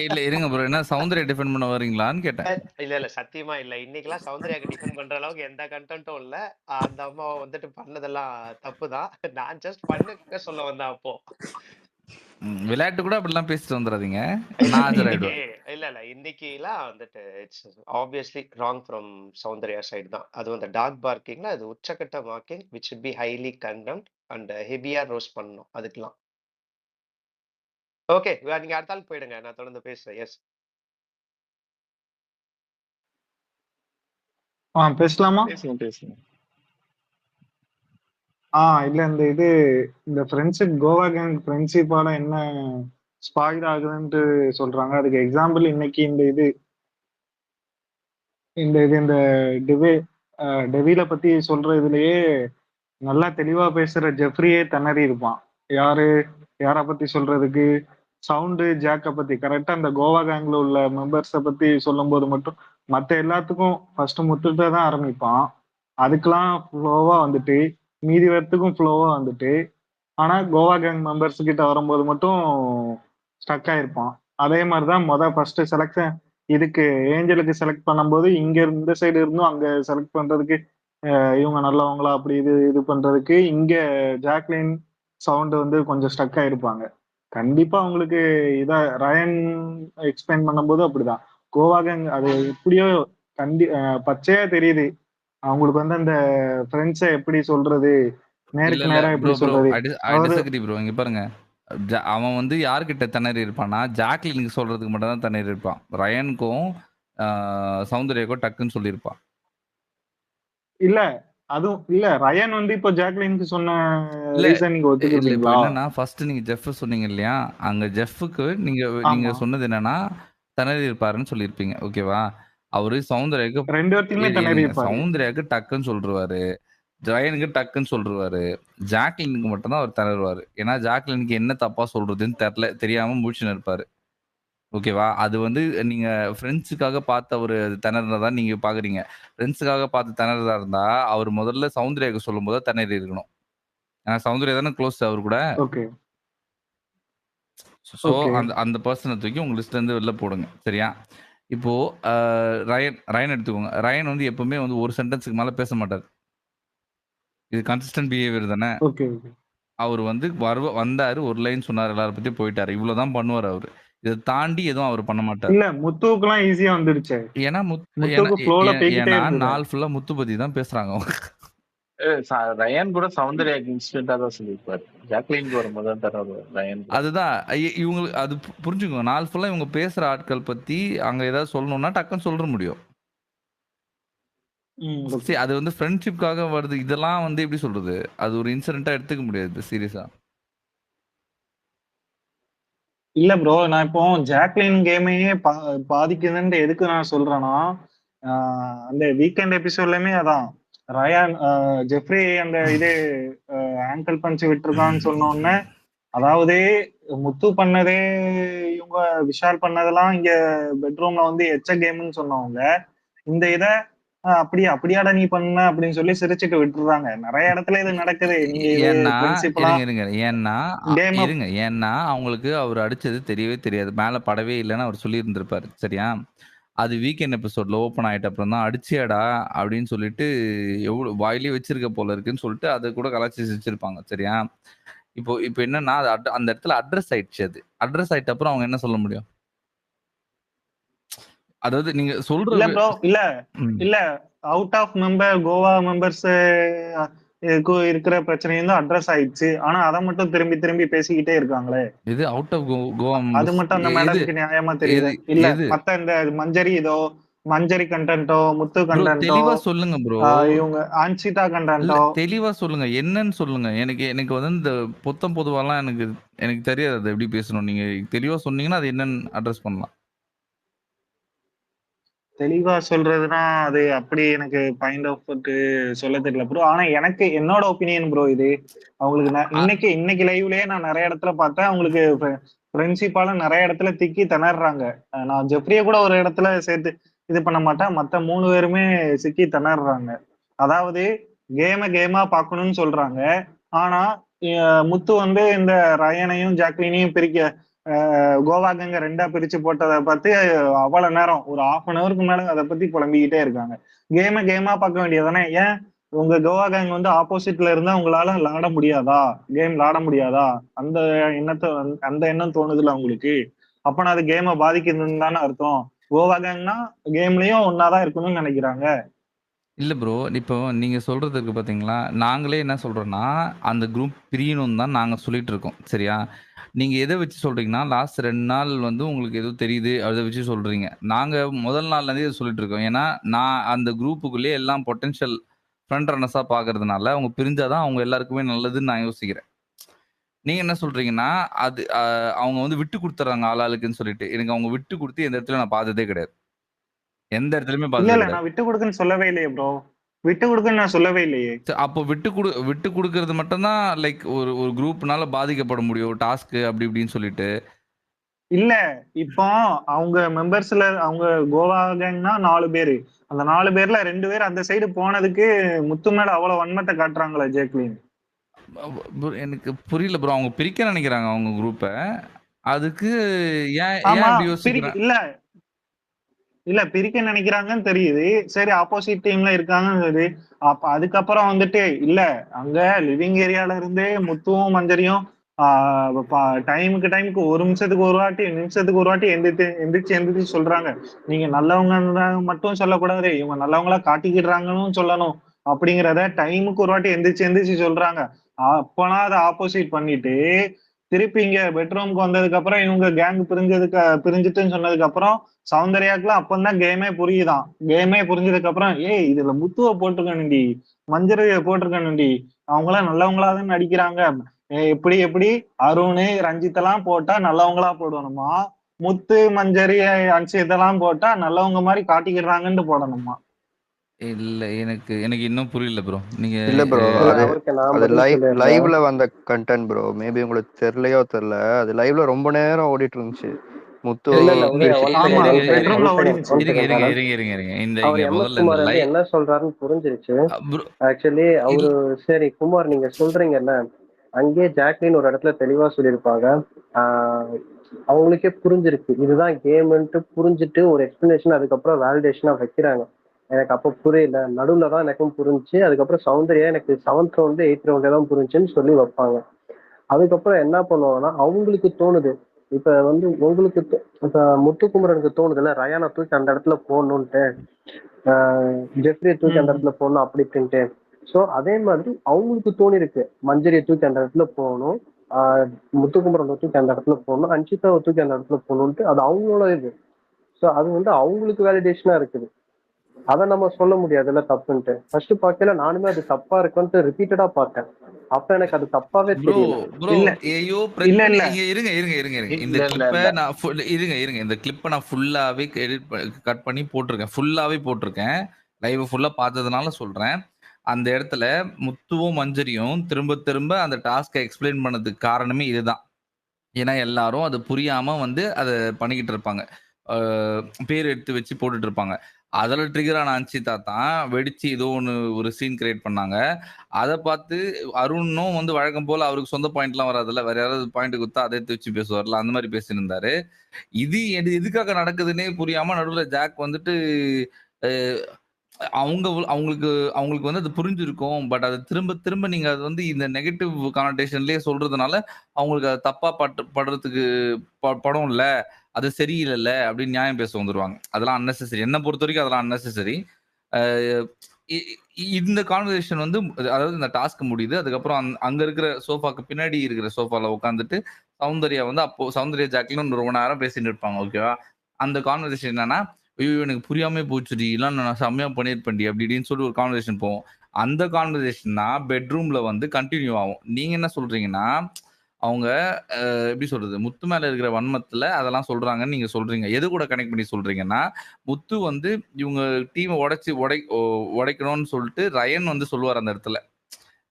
இல்ல இருங்க ப்ரோ, என்ன சௌந்தர்யா டிஃபெண்ட் பண்ண வரீங்களான்னு கேட்டேன். இல்ல சத்தியமா இல்ல. இன்னைக்கெல்லாம் சௌந்தர்யாக்கு டிஃபெண்ட் பண்ற அளவுக்கு எந்த கண்டென்ட்டும் இல்ல. அந்த அம்மாவை வந்துட்டு பண்ணதெல்லாம் தப்புதான். நான் ஜஸ்ட் பண்ணுக்க சொல்ல வந்தேன் அப்போ. விளையாட்டு கூட அப்படிலாம் பேசிட்டு வந்துடாதீங்க, நான் ஆஜராயிடுவேன். இல்ல இன்னைக்குலாம் வந்துட்டு it's obviously wrong from Soundarya side தான். அது அந்த டாக் பார்க்கிங்ல அது உச்சக்கட்ட marking which should be highly contempt and ஹெவியா ரோஸ்ட் பண்ணணும் அதுக்கெல்லாம். ஓகே நீங்க அடுத்த ஆள் போயிடுங்க, நான் தொடர்ந்து பேசுறேன். எஸ் பேசலாமா? பேசுங்க. இல்ல இந்த ஃப்ரெண்ட்ஷிப் கோவா கேங் ஃப்ரெண்ட்ஷிப்பால என்ன ஸ்பாயில் ஆகுதுன்ட்டு சொல்றாங்க. அதுக்கு எக்ஸாம்பிள் இன்னைக்கு இந்த டெவில பத்தி சொல்ற இதுலயே நல்லா தெளிவா பேசுற ஜெஃப்ரியே திணறி இருப்பான். யார பத்தி சொல்றதுக்கு? சவுண்டு ஜாக்க பத்தி. கரெக்டா அந்த கோவா கேங்ல உள்ள மெம்பர்ஸ பத்தி சொல்லும் போது மட்டும் மத்த எல்லாத்துக்கும் ஃபர்ஸ்ட் முத்துட்டு தான் ஆரம்பிப்பான். அதுக்கெல்லாம் ஃப்ளோவா வந்துட்டு மீதி பேர்த்துக்கும் ஃப்ளோவா வந்துட்டு ஆனா கோவா கேங் மெம்பர்ஸ் கிட்ட வரும்போது மட்டும் ஸ்டக் ஆயிருப்பான். அதே மாதிரிதான் ஃபர்ஸ்ட் செலக்ஷன் இதுக்கு ஏஞ்சலுக்கு செலக்ட் பண்ணும்போது இங்க இந்த சைடு இருந்தும் அங்க செலக்ட் பண்றதுக்கு இவங்க நல்லவங்களா அப்படி இது பண்றதுக்கு இங்க ஜாக்லின் சவுண்ட் வந்து கொஞ்சம் ஸ்டக் ஆயிருப்பாங்க. கண்டிப்பா அவங்களுக்கு ரயன் எக்ஸ்பிளைன் பண்ணும்போது அப்படிதான் கோவா கேங் அது எப்படியோ பச்சையா தெரியுது அவங்களுக்கு வந்து அந்த ஃப்ரெண்ட்ஸை எப்படி சொல்றது, இல்ல நேருக்கு இல்ல நேரா ப்ரோ எப்படி ப்ரோ சொல்றது. ஐ அவரு டிஸ்அக்ரி ப்ரோ. இங்க பாருங்க, அவன் வந்து யார்கிட்ட திணறி இருப்பான்னா ஜாக்லினுக்கு சொல்றதுக்கு மட்டும் தான் திணறி இருப்பான். ரயனுக்கும் சௌந்தர்யாக்கும் டக்குன்னு சொல்லியிருப்பான். இல்ல அதுவும் இல்ல ரயன் வந்து இப்போ ஜாக்லினுக்கு சொன்ன இல்ல ரீசன் நீங்க இல்ல இப்போ ஒத்துக்கிடுவீங்களா? என்னன்னா ஃபர்ஸ்ட் நீங்க ஜெஃப் சொன்னீங்க இல்லையா, அங்க ஜெஃப்க்கு நீங்க நீங்க ஆமா, சொன்னது என்னன்னா திணறி இருப்பாருன்னு சொல்லியிருப்பீங்க. ஓகேவா? அவரு சௌந்தர்யாக்கு ரெண்டு பேர்த்தையுமே திணறி இருங்க, இருப்பாரு. சௌந்தர்யாக்கு டக்குன்னு சொல்லிருவாரு, ஜெயனுக்கு டக்குன்னு சொல்லிருவாரு, ஜாக்லினுக்கு மட்டும்தான் அவர் திணறுவாரு. ஏன்னா ஜாக்லினுக்கு என்ன தப்பா சொல்றதுன்னு தெரியாம முழிச்சுன்னு இருப்பாரு. ஓகேவா? அது வந்து நீங்க ஃப்ரெண்ட்ஸுக்காக பார்த்து அவரு திணறுனதா நீங்க பார்க்குறீங்க. ஃப்ரெண்ட்ஸுக்காக பார்த்து திணறுறதா இருந்தா, அவர் முதல்ல சௌந்தர்யாக்கு சொல்லும்போது திணறி இருக்கணும். ஏன்னா சௌந்தர்யா தானே க்ளோஸ் அவர் கூட. ஓகே ஸோ ஓகே அந்த அந்த பெர்சனை தூக்கி உங்க லிஸ்ட்லேருந்து வெளில போடுங்க. சரியா? இப்போ ரயன் எடுத்துக்கோங்க. ரயன் வந்து எப்பவுமே வந்து ஒரு சென்டென்ஸுக்கு மேல பேச மாட்டாரு. இது கன்சிஸ்டன்ட் பிஹேவியர் தானே. ஓகே ஓகே அவர் வந்து வந்தாரு, ஒரு லைன் சொன்னாரு, எல்லார பத்தியும் போயிட்டாரு. இவ்வளவுதான் பண்ணுவாரு அவரு. இதை தாண்டி எதுவும் அவர் பண்ண மாட்டார். இல்ல முத்துவுக்குலாம் ஈஸியா வந்துருச்சு. ஏன்னா முத்துவுக்கு ஃப்ளோல போய்கிட்டே ஏன்னா இருந்தது. நாள் ஃபுல்லா முத்து பத்தி தான் பேசுறாங்க அவங்க. ரயன் கூட சௌந்தர்யாக்கு இன்ஸ்டன்டா தான் சொல்லியிருப்பாரு. ஜாக்லினுக்கு வரும்போது தான் தர ரயன் கூட. அதுதான் இவங்களுக்கு அது புரிஞ்சுக்கோங்க. நாள் ஃபுல்லா இவங்க பேசுற ஆட்கள் பத்தி அங்க ஏதாவது சொல்லணும்னா டக்குன்னு சொல்ற முடியும். சரி, அது வந்து ஃப்ரெண்ட்ஷிப்காக வருது. இதெல்லாம் வந்து எப்படி சொல்றது, அது ஒரு இன்சிடென்ட்டா எடுத்துக்க முடியாது சீரியஸா. இல்ல ப்ரோ, நான் இப்போ ஜாக்லின் கேமையே பாதிக்குதுன்னு எதுக்கு நான் சொல்றேன்னா, அந்த வீக்கெண்ட் எபிசோட்லயுமே அதான் ரயான் ஜெஃப்ரி அந்த இது ஆங்கிள் பஞ்ச் விட்டுருக்கான்னு சொன்ன உடனே, அதாவது முத்து பண்ணதே இவங்க விஷால் பண்ணதெல்லாம் இங்க பெட்ரூம்ல வந்து எச்ச கேம்னு சொன்னவங்க இந்த இதை அப்படியாடா நீ பண்ண அப்படின்னு சொல்லி சிரிச்சுட்டு விட்டுறாங்க. நிறைய இடத்துல இது நடக்குது. நீங்க இது ஏன்னா பிரின்சிபலா இருங்க ஏன்னா கேம் ஏன்னா அவங்களுக்கு அவர் அடிச்சது தெரியவே தெரியாது, மேல படவே இல்லைன்னு அவர் சொல்லி இருந்திருப்பாரு. சரியா? அது வீக்கெண்ட் எபிசோட்ல ஓப்பன் ஆயிட்ட அப்புறம் தான் அடிச்சியாடா அப்படின்னு சொல்லிட்டு எவ்வளவு வாயிலே வச்சிருக்க போல இருக்குன்னு சொல்லிட்டு அதை கூட கலாச்சி வச்சிருப்பாங்க. சரியா? இப்போ இப்போ என்னன்னா அந்த இடத்துல அட்ரஸ் ஆயிடுச்சு. அது அட்ரஸ் ஆயிட்ட அப்புறம் அவங்க என்ன சொல்ல முடியும்? அதாவது நீங்க சொல்ற இல்ல ப்ரோ, இல்ல அவுட் ஆஃப் கோவா மெம்பர்ஸ் இருக்கிற பிரச்சனையும் தான் அட்ரஸ் ஆயிடுச்சு. ஆனா அதை மட்டும் திரும்பி திரும்பி பேசிக்கிட்டே இருக்காங்களே. இது அவுட் ஆஃப் கோவா அது மட்டும் அந்த மேடத்துக்கு நியாயமா தெரியுது இல்ல? மத்த இந்த மஞ்சரி கண்டென்ட்டோ முத்து கண்டென்ட்டோ தெளிவா சொல்லுங்க ப்ரோ. இவங்க அன்சிதா கண்டென்ட்டோ தெளிவா சொல்லுங்க, என்னன்னு சொல்லுங்க. எனக்கு வந்து இந்த பொதுவாலாம் எனக்கு தெரியாது அதை எப்படி பேசணும். நீங்க தெளிவா சொன்னீங்கன்னா அது என்னன்னு அட்ரஸ் பண்ணலாம். தெளிவா சொல்றதுன்னா அது அப்படி எனக்கு பாயிண்ட் ஆஃப் சொல்ல தெரியல ப்ரோ. ஆனா எனக்கு என்னோட ஒப்பீனியன் ப்ரோ இது. அவங்களுக்கு இன்னைக்கு லைவ்லயே நான் நிறைய இடத்துல பார்த்தேன். அவங்களுக்கு ஃப்ரெண்ட்ஷிப்பால நிறைய இடத்துல திக்கி திணறாங்க. நான் ஜெஃப்ரியை கூட ஒரு இடத்துல சேர்த்து இது பண்ண மாட்டேன். மத்த 3 பேருமே சிக்கி திணறாங்க. அதாவது கேமா பார்க்கணும்னு சொல்றாங்க. ஆனா முத்து வந்து இந்த ரயனையும் ஜாக்லினையும் கோவா கேங்க 2ஆ பிரிச்சு போட்டதை பார்த்து அவ்வளவு நேரம் ஒரு 1/2 ஹவருக்கு மேல அதை பத்தி புலம்பிக்கிட்டே இருக்காங்க. கேமா பார்க்க வேண்டியதானே? ஏன் உங்க கோவா கேங் வந்து ஆப்போசிட்ல இருந்தா உங்களால விளாட முடியாதா? கேம் விளாட முடியாதா? அந்த எண்ணம் தோணுதுல உங்களுக்கு? அப்பனா அது கேமை பாதிக்குதுன்னு தானே அர்த்தம். கோவா கேங்னா கேம்லயும் ஒன்னாதான் இருக்கணும்னு நினைக்கிறாங்க. இல்ல ப்ரோ, இப்போ நீங்க சொல்றது இருக்கு பாத்தீங்களா, நாங்களே என்ன சொல்றோம்னா அந்த குரூப் பிரியணும்னு தான் நாங்க சொல்லிட்டு இருக்கோம். சரியா? நீங்க எதை வச்சு சொல்றீங்கன்னா லாஸ்ட் 2 நாள் வந்து உங்களுக்கு எதுவும் தெரியுது அதை வச்சு சொல்றீங்க. நாங்க முதல் நாள்ல இருந்தே இதை சொல்லிட்டு இருக்கோம். ஏன்னா நான் அந்த குரூப்புக்குள்ளேயே எல்லாம் பொட்டன்ஷியல் ஃப்ரண்ட் ரன்னர்ஸா பாக்குறதுனால அவங்க பிரிஞ்சாதான் அவங்க எல்லாருக்குமே நல்லதுன்னு நான் யோசிக்கிறேன். நீங்க என்ன சொல்றீங்கன்னா அது அவங்க வந்து விட்டு கொடுத்துறாங்க ஆளாளுக்குன்னு சொல்லிட்டு. எனக்கு அவங்க விட்டு கொடுத்து எந்த இடத்துல நான் பார்த்ததே கிடையாது. எந்த இடத்துலயுமே இல்ல பார்த்ததே இல்ல கிடையாது. நான் விட்டு கொடுக்குன்னு சொல்லவே இல்லையே ப்ரோ. விட்டு கொடுக்குன்னு நான் சொல்லவே இல்லையே. அப்போ விட்டு கொடுக்கறது மட்டும்தான் லைக் ஒரு குரூப்னால பாதிக்கப்பட முடியும் டாஸ்க் அப்படி இப்படின்னு சொல்லிட்டு இல்ல இப்போ அவங்க மெம்பர்ஸ்ல அவங்க கோவா கேங்னா 4 பேரு. அந்த 4 பேர்ல 2 பேர் அந்த சைடு போனதுக்கு முத்து மேல அவ்வளவு வன்மத்தை காட்டுறாங்களா ஜேக்லின்? எனக்கு புரியல ப்ரோ. அவங்க பிரிக்க நினைக்கிறாங்க அவங்க குரூப்ப. அதுக்கு ஏன் ஏன் ஆமா அப்படி யோசிக்கிறேன்? இல்ல இல்ல பிரிக்க நினைக்கிறாங்கன்னு தெரியுது. சரி ஆப்போசிட் டீம்ல இருக்காங்கன்னு தெரியுது. அப்ப அதுக்கப்புறம் வந்துட்டு இல்ல அங்க லிவிங் ஏரியால இருந்தே முத்துவும் மஞ்சரியும் டைமுக்கு ஒரு நிமிஷத்துக்கு ஒரு வாட்டி நிமிஷத்துக்கு ஒரு வாட்டி எந்திரிச்சு சொல்றாங்க. நீங்க நல்லவங்க மட்டும் சொல்லக்கூடாது, இவங்க நல்லவங்களா காட்டிக்கிடுறாங்கன்னு சொல்லணும் அப்படிங்கிறத டைமுக்கு ஒரு வாட்டி எந்திரிச்சு சொல்றாங்க. அப்பனா அதை ஆப்போசிட் பண்ணிட்டு திருப்பி இங்க பெட்ரூம்க்கு வந்ததுக்கு அப்புறம் இவங்க கேங் பிரிஞ்சுட்டுன்னு சொன்னதுக்கு அப்புறம் சௌந்தர்யாக்குலாம் அப்பந்தான் கேமே புரியுதான். கேமே புரிஞ்சதுக்கு அப்புறம் ஏய் இதுல முத்துவ போட்டிருக்கணும்டி, மஞ்சரியை போட்டிருக்கணும்டி, அவங்களாம் நல்லவங்களாதான் நடிக்கிறாங்க. எப்படி அருண் ரஞ்சித் எல்லாம் போட்டா நல்லவங்களா போடணுமா, முத்து மஞ்சரி அன்சிதெல்லாம் போட்டா நல்லவங்க மாதிரி காட்டிக்கிறாங்கன்னு போடணுமா? இல்ல எனக்கு எனக்கு இன்னும் புரியல ப்ரோ. நீங்க இல்ல ப்ரோ, அது அவருக்கு நான் அது பதில் சொல்லிடுறேன். லைவ்ல வந்த கண்டென்ட் ப்ரோ. மேபி உங்களுக்கு தெரியல. அது லைவ்ல ரொம்ப நேரம் ஓடிட்டு இருந்துச்சு. முத்து இல்ல உதயா ஆமா பெட்ரூம்ல ஓடிச்சு. இந்த அவர் இங்க எம் எஸ் முதல்ல இந்த குமார் வந்து என்ன சொல்றாருன்னு புரிஞ்சிருச்சு. ப்ரோ ஆக்சுவலி அவரு சரி குமார் நீங்க சொல்றீங்கல்ல, அங்கேயே ஜாக்லின் ஒரு இடத்துல தெளிவா சொல்லியிருப்பாங்க. அவங்களுக்கே புரிஞ்சிருக்கு இதுதான் கேம்ன்ட்டு புரிஞ்சுட்டு ஒரு எக்ஸ்பிளனேஷன் அதுக்கப்புறம் வேலிடேஷனா வைக்கிறாங்க. எனக்கு அப்ப புரியல, நடுவுல தான் எனக்கும் புரிஞ்சு. அதுக்கப்புறம் சௌந்தர்யா எனக்கு 7th ரவுண்டு 8th ரவுண்டே தான் புரிஞ்சுன்னு சொல்லி வைப்பாங்க. அதுக்கப்புறம் என்ன பண்ணுவாங்கன்னா அவங்களுக்கு தோணுது. இப்ப வந்து உங்களுக்கு இப்ப முத்துக்குமரனுக்கு தோணுதுல்ல ரயானை தூக்கி அந்த இடத்துல போடணும்ட்டு, ஜெஃப்ரியை தூக்கி அந்த இடத்துல போடணும் அப்படி இப்படின்ட்டு. ஸோ அதே மாதிரி அவங்களுக்கு தோணி இருக்கு மஞ்சரியை தூக்கி அந்த இடத்துல போகணும், முத்துக்குமரனை தூக்கி அந்த இடத்துல போகணும், அன்ஷிதாவை தூக்கி அந்த இடத்துல போகணும்ட்டு. அது அவங்களோட இது. ஸோ அது வந்து அவங்களுக்கு வேலிடேஷனா இருக்குது. அதை நம்ம சொல்ல முடியாதுல்ல தப்புன்ட்டு. ஃபர்ஸ்ட் பார்க்கல நானுமே அது தப்பா இருக்குன்ட்டு ரிப்பீட்டடா பார்த்தேன். அப்ப எனக்கு அது தப்பாவே ப்ரோ தெரியல. ப்ரோ இல்ல ஐயோ இல்ல பிரச்சனை இல்ல இருங்க. இந்த இல்ல கிளிப்பை இல்ல நான் இருங்க இந்த கிளிப்பை நான் ஃபுல்லாவே கட் பண்ணி போட்டிருக்கேன். ஃபுல்லாவே போட்டிருக்கேன். லைவ் ஃபுல்லா பார்த்ததுனால சொல்றேன். அந்த இடத்துல முத்துவும் மஞ்சரியும் திரும்ப திரும்ப அந்த டாஸ்கை எக்ஸ்பிளைன் பண்ணதுக்கு காரணமே இதுதான். ஏன்னா எல்லாரும் அது புரியாம வந்து அதை பண்ணிக்கிட்டு இருப்பாங்க. பேர் எடுத்து வச்சு போட்டுட்டு இருப்பாங்க. அதில் ட்ரிகர் ஆன அன்சிதா தான் வெடிச்சு ஏதோ ஒன்று ஒரு சீன் கிரியேட் பண்ணாங்க. அதை பார்த்து அருணும் வந்து வழக்கம் போல அவருக்கு சொந்த பாயிண்ட்லாம் வராதுல்ல, வேற யாராவது பாயிண்ட் கொடுத்தா அதை எடுத்து வச்சு பேசுவார்ல, அந்த மாதிரி பேசியிருந்தாரு. இது எதுக்காக நடக்குதுன்னே புரியாம நடுவில் ஜாக் வந்துட்டு அவங்களுக்கு அவங்களுக்கு வந்து அது புரிஞ்சிருக்கும். பட் அது திரும்ப திரும்ப நீங்க அது வந்து இந்த நெகட்டிவ் கானோடேஷன்லயே சொல்றதுனால அவங்களுக்கு அது தப்பா படுறதுக்கு படம் இல்ல, அது சரியில்லைல்ல அப்படின்னு நியாயம் பேச வந்துருவாங்க. அதெல்லாம் அன்னெசரி. என்ன பொறுத்த வரைக்கும் அதெல்லாம் அன்னெசரி. இந்த கான்வர்சேஷன் வந்து அதாவது இந்த டாஸ்க் முடியுது. அதுக்கப்புறம் அங்க இருக்கிற சோஃபாக்கு பின்னாடி இருக்கிற சோஃபால உட்காந்துட்டு சௌந்தர்யா வந்து அப்போ சௌந்தர்யா ஜாக்லின் ரொம்ப நேரம் பேசிட்டு இருப்பாங்க. ஓகேவா? அந்த கான்வர்சேஷன் என்னன்னா, ஐயோ எனக்கு புரியாம போச்சுடி, இல்ல நான் செம்மையா பண்ணிருப்பேன்டி அப்படி இப்படின்னு சொல்லி ஒரு கான்வர்சேஷன் போகும். அந்த கான்வர்சேஷன் தான் பெட்ரூம்ல வந்து கண்டினியூ ஆகும். நீங்க என்ன சொல்றீங்கன்னா, அவங்க எப்படி சொல்றது, முத்து மேல இருக்கிற வன்மத்துல அதெல்லாம் சொல்றாங்கன்னு நீங்க சொல்றீங்க. எது கூட கனெக்ட் பண்ணி சொல்றீங்கன்னா, முத்து வந்து இவங்க டீமை உடைக்கணும்னு சொல்லிட்டு ரயன் வந்து சொல்லுவார் அந்த இடத்துல.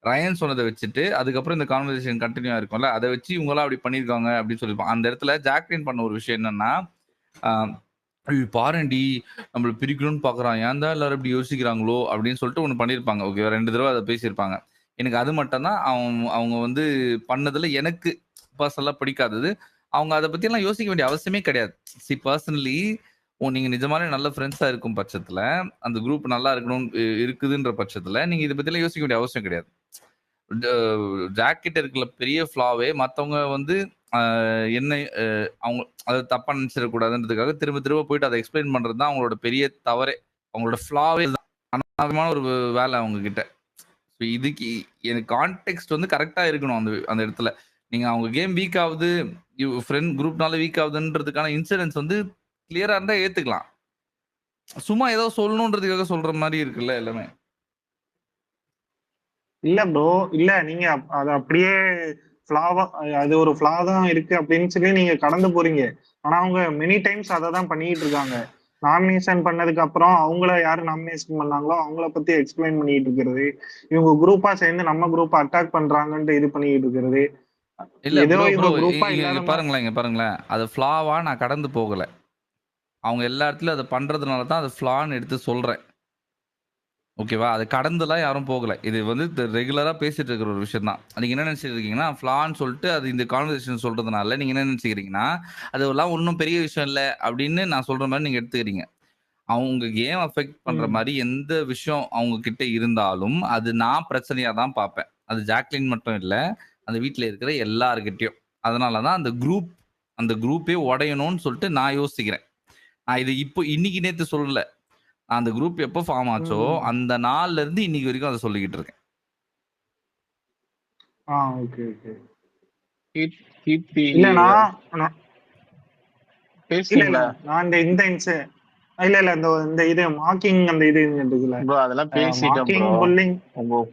ரயன் சொன்னதை வச்சுட்டு அதுக்கப்புறம் இந்த கான்வர்சேஷன் கண்டினியூ ஆயிருக்கும்ல, அதை வச்சு இவங்களாம் அப்படி பண்ணியிருக்காங்க அப்படின்னு சொல்லியிருப்பாங்க. அந்த இடத்துல ஜாக்லின் பண்ண ஒரு விஷயம் என்னன்னா, பாருண்டி நம்மள பிரிக்கணும்னு பாக்குறான், ஏன் தான் எல்லாரும் இப்படி யோசிக்கிறாங்களோ அப்படின்னு சொல்லிட்டு ஒண்ணு பண்ணிருப்பாங்க. ஓகே 2 தடவை அதை பேசியிருப்பாங்க. எனக்கு அது மட்டும் தான் அவங்க வந்து பண்ணதுல எனக்கு பர்சனலா பிடிக்காதது. அவங்க அதை பத்தி எல்லாம் யோசிக்க வேண்டிய அவசியமே கிடையாது. பர்சனலி நீங்க நிஜமாலே நல்ல ஃப்ரெண்ட்ஸா இருக்கும் பட்சத்துல, அந்த குரூப் நல்லா இருக்கணும் இருக்குதுன்ற பட்சத்துல நீங்க இதை பத்தி எல்லாம் யோசிக்க வேண்டிய அவசியம் கிடையாது. ஜாக் கிட்ட இருக்கிற பெரிய ஃப்ளாவே மத்தவங்க வந்து என்ன அவங்க அதை தப்பா நினைச்சிடக்கூடாதுன்றதுக்காக திரும்ப திரும்ப போயிட்டு அதை எக்ஸ்பிளைன் பண்றது தான் அவங்களோட பெரிய தவறே. அவங்களோட ஃப்ளாவே அனாவசியமான ஒரு வேலை அவங்க கிட்ட. இதுக்கு எனக்கு கான்டெக்ட் வந்து கரெக்டா இருக்கணும் அந்த இடத்துல. நீங்க அவங்க கேம் வீக் ஆகுது, ஃப்ரெண்ட் குரூப்னால வீக் ஆகுதுன்றதுக்கான இன்சிடென்ட்ஸ் வந்து கிளியரா இருந்தா ஏத்துக்கலாம். சும்மா ஏதோ சொல்லணுன்றதுக்காக சொல்ற மாதிரி இருக்குல்ல எல்லாமே. இல்ல ப்ரோ, இல்ல நீங்க அது அப்படியே ஃபிளாவா அது ஒரு ஃபிளா தான் இருக்கு அப்படின்னு சொல்லி நீங்க கடந்து போறீங்க. ஆனா அவங்க மெனி டைம்ஸ் அதை தான் பண்ணிட்டு இருக்காங்க. நாமினேஷன் பண்ணதுக்கு அப்புறம் அவங்கள யாரு நாமினேஷன் பண்ணாங்களோ அவங்கள பத்தி எக்ஸ்பிளைன் பண்ணிட்டு இருக்கிறது, இவங்க குரூப்பா சேர்ந்து நம்ம குரூப்பை அட்டாக் பண்றாங்கன்ட்டு இது பண்ணிட்டு இருக்கிறது, இல்ல ஏதோ ப்ரோ இவங்க ப்ரோ குரூப்பா இங்க இல்லாத இங்க பாருங்களேன் அது ஃப்ளாவா நான் கடந்து போகல. அவங்க எல்லா இடத்துலயும் அதை பண்றதுனால தான் அது ஃப்ளான்னு எடுத்து சொல்றேன். ஓகேவா? அது கடந்துலாம் யாரும் போகல. இது வந்து ரெகுலரா பேசிட்டு இருக்கிற ஒரு விஷயம் தான். நீங்க என்ன நினைச்சிட்டு இருக்கீங்கன்னா, ஃப்ளான்னு சொல்லிட்டு அது இந்த கான்வர்சேஷன் சொல்றதுனால நீங்க என்ன நினைச்சுக்கிறீங்கன்னா, அதெல்லாம் ஒன்றும் பெரிய விஷயம் இல்ல அப்படின்னு நான் சொல்ற மாதிரி நீங்க எடுத்துக்கிறீங்க. அவங்க கேம் அஃபெக்ட் பண்ற மாதிரி எந்த விஷயம் அவங்க கிட்ட இருந்தாலும் அது நான் பிரச்சனையா தான் பார்ப்பேன். அது ஜாக்லின் மட்டும் இல்ல, அந்த வீட்ல இருக்கிற எல்லார்கிட்டயும். அதனால தான் அந்த குரூப்பே உடையணும்னு சொல்லிட்டு நான் யோசிக்கிறேன். நான் இது இப்போ இன்னைக்கு நேத்து சொல்லல. அந்த குரூப் எப்போ ஃபார்ம் ஆச்சோ அந்த நாள்ல இருந்து இன்னைக்கு வரைக்கும் அதை சொல்லிக்கிட்டு இருக்கேன். Okay okay. கீர்த்தி இல்ல நான் இல்ல பேசுறீங்களா நான் இந்த இல்ல இந்த இது மார்க்கிங் அந்த இது இருக்குல்ல, ப்ரோ? அதெல்லாம் பேசிட்டேன் மார்க்கிங் ப்ரோ. புல்லிங். உங்க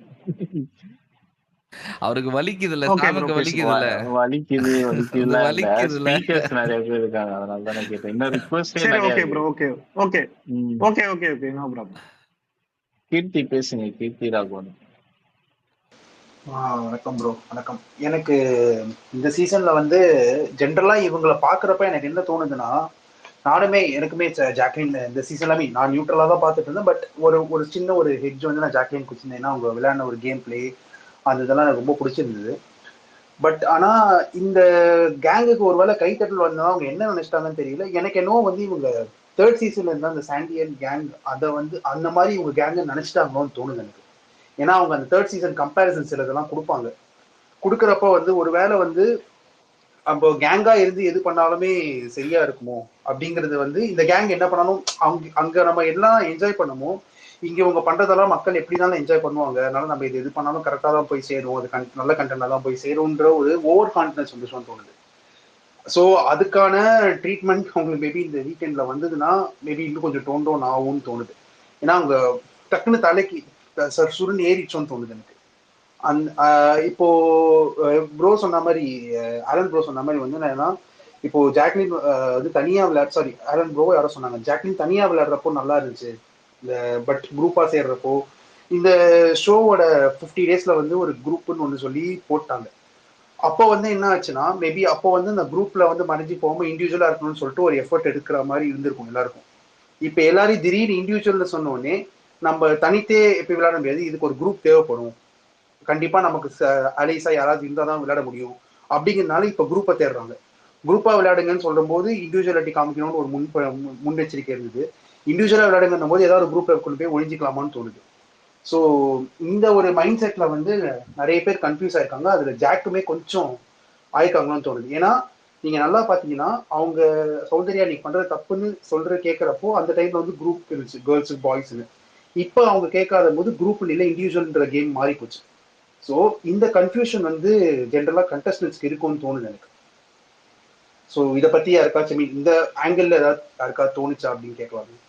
அவருக்கு வலிக்குதுல்ல, ஓகே ப்ரோ, சாமுக்கு பேசுங்க. வலிக்குதுல்ல, வலிக்குது அந்த இல்ல வலிக்குதுல்ல. ஸ்பீக்கர்ஸ் நிறைய பேர் இருக்காங்க, அதனால தான் நான் கேட்டேன். இன்னும் ரிக்வஸ்டே சரி, நிறைய ஓகே இருக்கு. ப்ரோ, ஓகே ஓகே ம். Okay okay okay, no problem. Keerthi பேசுங்க, கீர்த்தி ராகவன். வணக்கம் ப்ரோ, வணக்கம். எனக்கு இந்த சீசன்ல வந்து ஜென்ரலா இவங்களை பாக்குறப்ப எனக்கு என்ன தோணுதுன்னா, எனக்குமே ஜாக்லின் இந்த சீசன்ல நான் நியூட்ரலா தான் பார்த்துட்டு இருந்தேன். பட் ஒரு சின்ன ஒரு ஹெட்ஜ் வந்து நான் ஜாக்லின் குடிச்சிருந்தேன். ஏன்னா அவங்க விளையாடின ஒரு கேம் பிளே அந்த இதெல்லாம் எனக்கு ரொம்ப பிடிச்சிருந்தது. பட் ஆனா இந்த கேங்குக்கு ஒருவேளை கைத்தட்டல் வந்தா அவங்க என்ன நினைச்சிட்டாங்கன்னு தெரியல. எனக்கு என்னவோ வந்து இவங்க தேர்ட் சீசன்ல இருந்தா அந்த சாண்டியன் கேங் அதை வந்து அந்த மாதிரி இவங்க கேங்க நினைச்சிட்டாங்களோன்னு தோணுது எனக்கு. ஏன்னா அவங்க அந்த தேர்ட் சீசன் கம்பேரிசன் சிலதெல்லாம் கொடுப்பாங்க. கொடுக்குறப்ப வந்து ஒருவேளை வந்து அப்போ கேங்கா இருந்து எது பண்ணாலுமே சரியா இருக்குமோ அப்படிங்கிறது வந்து இந்த கேங் என்ன பண்ணாலும் அங்க நம்ம எல்லாம் என்ஜாய் பண்ணமோ இங்க இவங்க பண்றதெல்லாம் மக்கள் எப்படினாலும் என்ஜாய் பண்ணுவாங்க. அதனால நம்ம இது பண்ணாலும் கரெக்டா தான் போய் சேரும், அது நல்ல கண்டென்ட்டா தான் போய் சேரும்ன்ற ஒரு ஓவர் கான்பிடன்ஸ் வந்து தோணுது. ஸோ அதுக்கான ட்ரீட்மெண்ட் அவங்களுக்கு மேபி இந்த வீக்கெண்ட்ல வந்ததுன்னா மேபி இன்னும் கொஞ்சம் டோன் ஆகும்னு தோணுது. ஏன்னா அவங்க டக்குன்னு தலைக்கு சுருன்னு ஏறிச்சோன்னு தோணுது எனக்கு. இப்போ ப்ரோ சொன்ன மாதிரி, ஆலன் ப்ரோ சொன்ன மாதிரி வந்து என்னன்னா, இப்போ ஜாக்லின் வந்து தனியா சாரி ஆலன் ப்ரோ யாரோ சொன்னாங்க ஜாக்லின் தனியா விளையாடுறப்போ நல்லா இருந்துச்சு, இந்த பட் குரூப்பா சேர்றப்போ இந்த ஷோவோட 50 டேஸ்ல வந்து ஒரு குரூப்னு ஒன்று சொல்லி போட்டாங்க. அப்போ வந்து என்ன ஆச்சுன்னா மேபி அப்போ வந்து அந்த குரூப்ல வந்து மறைஞ்சு போகாம இண்டிவிஜுவலா இருக்கணும்னு சொல்லிட்டு ஒரு எஃபர்ட் எடுக்கிற மாதிரி இருந்திருக்கும் எல்லாருக்கும். இப்ப எல்லாரையும் திடீர்னு இண்டிவிஜுவல்னு சொன்ன உடனே நம்ம தனித்தே எப்படி விளையாட முடியாது, இதுக்கு ஒரு குரூப் தேவைப்படும், கண்டிப்பா நமக்கு அலைஸா யாராவது இருந்தா தான் விளையாட முடியும் அப்படிங்கிறதுனால இப்ப குரூப்பை தேடுறாங்க. குரூப்பா விளையாடுங்கன்னு சொல்லும் போது இண்டிவிஜுவலிட்டி காமிக்கணும்னு ஒரு முன்னெச்சரிக்கை இருந்தது. இண்டிவிஜுவலா விளையாடுங்கன்னும் போது ஏதாவது ஒரு குரூப்ல கொண்டு போய் ஒழிஞ்சிக்கலாமான்னு தோணுது. ஸோ இந்த ஒரு மைண்ட் செட்ல வந்து நிறைய பேர் கன்ஃபியூஸ் ஆயிருக்காங்க. அதுல ஜாக்குமே கொஞ்சம் ஆயிருக்காங்கன்னு தோணுது. ஏன்னா நீங்க நல்லா பாத்தீங்கன்னா அவங்க சௌந்தர்யா நீ பண்றது தப்புன்னு கேட்கறப்போ அந்த டைம்ல வந்து குரூப் இருந்துச்சு, கேர்ள்ஸ் பாய்ஸ்னு. இப்போ அவங்க கேட்காத போது குரூப் இல்லை இண்டிவிஜுவல்ன்ற கேம் மாறி போச்சு. ஸோ இந்த கன்ஃபியூஷன் வந்து ஜென்ரலா கண்டஸ்டன்ஸ்க்கு இருக்கும்னு தோணுது எனக்கு. ஸோ இதை பத்தி யாருக்காச்சும் இந்த ஆங்கிள் ஏதாவது யாருக்காவது தோணுச்சா அப்படின்னு கேட்கலாம்.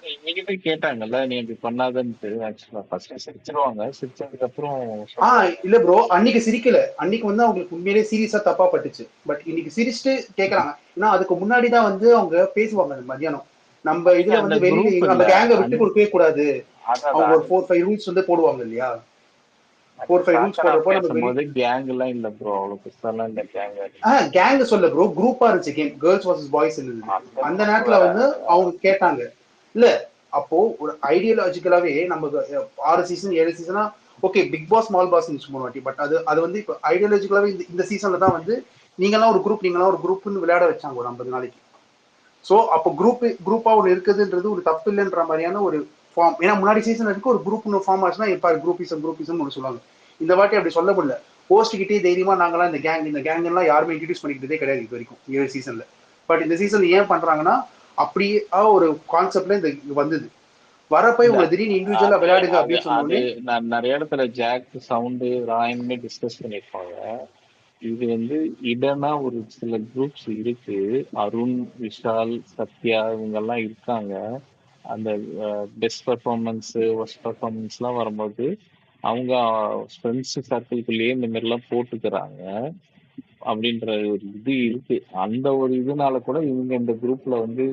இன்னைக்கு போய் கேட்டாங்கல்ல நீ இப்படி பண்ணாதன்ட்டு. ஆக்சுவலா ஃபர்ஸ்ட் சிரிச்சிருவாங்க, சிரிச்சதுக்கு அப்புறம் இல்ல ப்ரோ, அன்னைக்கு சிரிக்கல. அன்னைக்கு வந்து அவங்களுக்கு உண்மையிலே சீரியஸா தப்பா பட்டுச்சு. பட் இன்னைக்கு சிரிச்சுட்டு கேக்குறாங்க. ஏன்னா அதுக்கு முன்னாடிதான் வந்து அவங்க பேசுவாங்க மத்தியானம் நம்ம இதுல அந்த வந்து வெளியில குரூப் அந்த இல்ல, கேங்க விட்டு கொடுக்கவே கூடாது. அவங்க ஒரு அதான் 4-5 ரூல்ஸ் வந்து போடுவாங்க இல்லையா. 4-5 ரூல்ஸ் போடுறப்போ நம்ம பேசும்போது கேங் எல்லாம் இல்ல ப்ரோ, அவ்வளவு பெருசாலாம் இல்ல கேங். கேங் சொல்ல ப்ரோ, குரூப்பா இருந்துச்சு கேம், கேர்ள்ஸ் வர்சஸ் பாய்ஸ் இருந்தது. அந்த நேரத்துல வந்து அவங்க கேட்டாங்க. இல்ல அப்போ ஒரு ஐடியாலஜிக்கலாவே நம்ம 6 சீசன் 7 சீசனா okay Bigg Boss small boss வாட்டி. பட் அது வந்து இப்போ ஐடியாலஜிக்கலாவே இந்த சீசன்ல தான் வந்து நீங்களாம் ஒரு குரூப்னு விளையாட வச்சாங்க ஒரு 50 நாளைக்கு. ஸோ அப்போ குரூப்பா ஒன்று இருக்குதுன்றது ஒரு தப்பு இல்லைன்ற மாதிரியான ஒரு ஃபார்ம். ஏன்னா முன்னாடி சீசன் இருக்கு ஒரு குரூப்னு ஃபார்ம் ஆச்சுன்னா இப்போ குரூப்பிசம் ஒன்று சொல்லுவாங்க. இந்த வாட்டி அப்படி சொல்ல முடியல. போஸ்ட் கிட்டே தைரியமா நாங்களாம் இந்த கேங் எல்லாம் யாருமே இன்ட்ரடியூஸ் பண்ணிக்கிட்டதே கிடையாது இது வரைக்கும் 7 சீசன்ல. பட் இந்த சீசன் ஏன் பண்றாங்கன்னா அப்படியே ஒரு கான்செப்ட்ல இந்த வந்தது. வரப்ப இவங்க திடீர்னு இண்டிவிஜுவலா விளையாடுங்க அப்படின்னு சொன்னோடனே நான் நிறைய இடத்துல ஜாக் சவுண்டு ராயன்மே டிஸ்கஸ் பண்ணிருப்பாங்க. இது வந்து இடனா ஒரு சில குரூப்ஸ் இருக்கு, அருண், விஷால், சத்யா இவங்க எல்லாம் இருக்காங்க. அந்த பெஸ்ட் பர்ஃபார்மன்ஸ் ஒர்ஸ்ட் பர்ஃபார்மன்ஸ் எல்லாம் வரும்போது அவங்க ஃப்ரெண்ட்ஸ் சர்க்கிள்குள்ளேயே இந்த மாதிரி எல்லாம் போட்டுக்கிறாங்க அப்படின்ற ஒரு இது இருக்கு. அந்த ஒரு இதனால கூட இவங்க இந்த குரூப்ல வந்து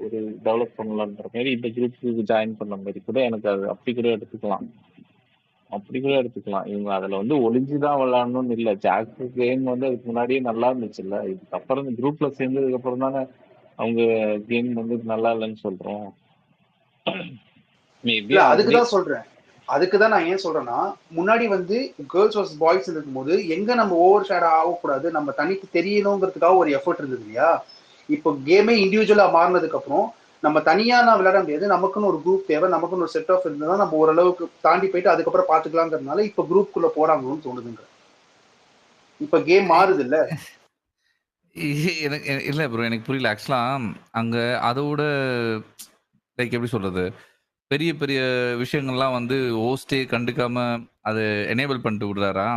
ஒரு டெவலப் பண்ணலான்ற மாதிரி இந்த குரூப்புக்கு ஜாயின் பண்ண மாதிரி கூட எனக்கு அது அப்படி கூட எடுத்துக்கலாம். அப்படி கூட எடுத்துக்கலாம். இவங்க அதுல வந்து ஒளிஞ்சுதான் விளையாடணும்னு இல்ல. ஜாக் கேம் வந்து அதுக்கு முன்னாடியே நல்லா இருந்துச்சுல்ல. இதுக்கப்புறம் இந்த குரூப்ல சேர்ந்ததுக்கு அப்புறம் தானே அவங்க கேம் வந்து நல்லா இல்லைன்னு சொல்றோம். மேபி இல்ல ஆல்ரெடி அதுக்குதான் சொல்றேன். அதுக்குதான் நான் ஏன் சொல்றேன்னா, முன்னாடி வந்து கேர்ள்ஸ் வர்சஸ் பாய்ஸ் இருக்கும்போது எங்க நம்ம ஓவர் ஷேர் ஆகக்கூடாது, நம்ம தனித்து தெரியணுங்கிறதுக்காக ஒரு எஃபர்ட் இருந்தது இல்லையா? இப்போ கேமே இண்டிவிஜுவலா மாறினதுக்கு அப்புறம் நம்ம தனியா நான் விளையாட முடியாது, நமக்குன்னு ஒரு குரூப் தேவை, நமக்குன்னு ஒரு செட் ஆஃப் இருந்தா நம்ம ஓரளவுக்கு தாண்டி போயிட்டு அதுக்கப்புறம் பாத்துக்கலாங்கிறதுனால இப்ப குரூப்புக்குள்ள போறாங்கன்னு தோணுதுங்க. இப்ப கேம் மாறுது இல்ல. எனக்கு இல்ல ப்ரோ, எனக்கு புரியல. ஆக்சுவலா அங்க அதோட லைக் எப்படி சொல்றது? பெரிய பெரிய விஷயங்கள்லாம் வந்து ஹோஸ்ட்டே கண்டுக்காம அத எனேபிள் பண்ணிட்டு விடுறாரா?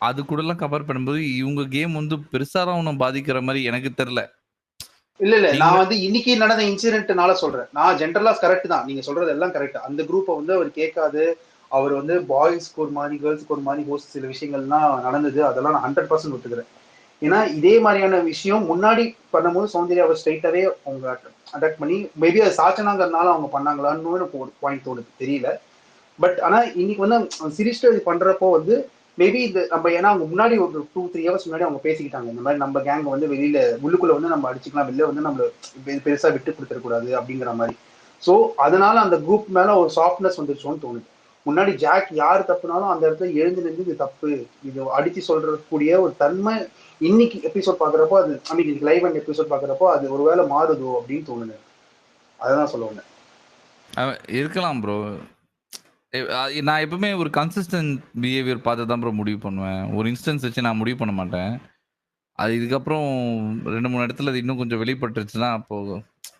அது கூடலாம் கம்பேர் பண்ணும்போது இவங்க கேம் வந்து பெருசாலாம் ஒண்ணும் பாதிக்கிற மாரி எனக்கு தெரியல. இல்ல இல்ல நீங்க நான் வந்து இன்னைக்கு நடந்த இன்சிடென்ட்னால சொல்றேன். நான் ஜென்ரலா கரெக்ட் தான், நீங்க சொல்றது எல்லாம் கரெக்ட். அந்த குரூப்பை வந்து அவர் கேட்காது, அவர் வந்து பாய்ஸ்க்கு ஒரு மாதிரி கேர்ள்ஸ்க்கு ஒரு மாதிரி ஹோஸ்ட் சில விஷயங்கள்லாம் நடந்தது, அதெல்லாம் நான் 100% ஒத்துக்கிறேன். ஏன்னா இதே மாதிரியான விஷயம் முன்னாடி பண்ணும்போது சௌந்தர்யா அவர் ஸ்ட்ரைட்டாவே அவங்க அட்டாக் பண்ணி மேபி அது சாச்சனாங்கிறதுனால அவங்க பண்ணாங்களான்னு எனக்கு ஒரு பாயிண்ட் தோணுது, தெரியல. பட் ஆனா இன்னைக்கு வந்து சிரிஸ்டர் இது பண்றப்போ வந்து மேபி இந்த நம்ம ஏன்னா அவங்க முன்னாடி ஒரு 2-3 ஹவர்ஸ் முன்னாடி அவங்க பேசிக்கிட்டாங்க இந்த மாதிரி நம்ம கேங் வந்து வெளியில உள்ளுக்குள்ள வந்து நம்ம அடிச்சுக்கலாம், வெளில வந்து நம்ம பெருசா விட்டு கொடுத்துடக்கூடாது அப்படிங்கிற மாதிரி. ஸோ அதனால அந்த குரூப் மேல ஒரு சாஃப்ட்னஸ் வந்துருச்சோன்னு தோணுது. முன்னாடி ஜாக் யார் தப்புனாலும் அந்த இடத்துல எழுந்து நின்று இது தப்பு, இது அடிச்சு சொல்றக்கூடிய ஒரு தன்மை இன்னைக்கு எபிசோட் பாக்குறப்போ அது ஐ மீன் லைவ் அண்ட் எபிசோட் பாக்குறப்போ அது ஒருவேளை மாறுதோ அப்படின்னு தோணுது. அதான் சொல்ல வந்தேன். இருக்கலாம் ப்ரோ. நான் எப்பவுமே ஒரு கன்சிஸ்டன்ட் பிஹேவியர் பார்த்து தான் ப்ரோ முடிவு பண்ணுவேன். ஒரு இன்ஸ்டன்ஸ் வச்சு நான் முடிவு பண்ண மாட்டேன். அது இதுக்கப்புறம் 2-3 இடத்துல அது இன்னும் கொஞ்சம் வெளிப்பட்டுருச்சுன்னா, அப்போ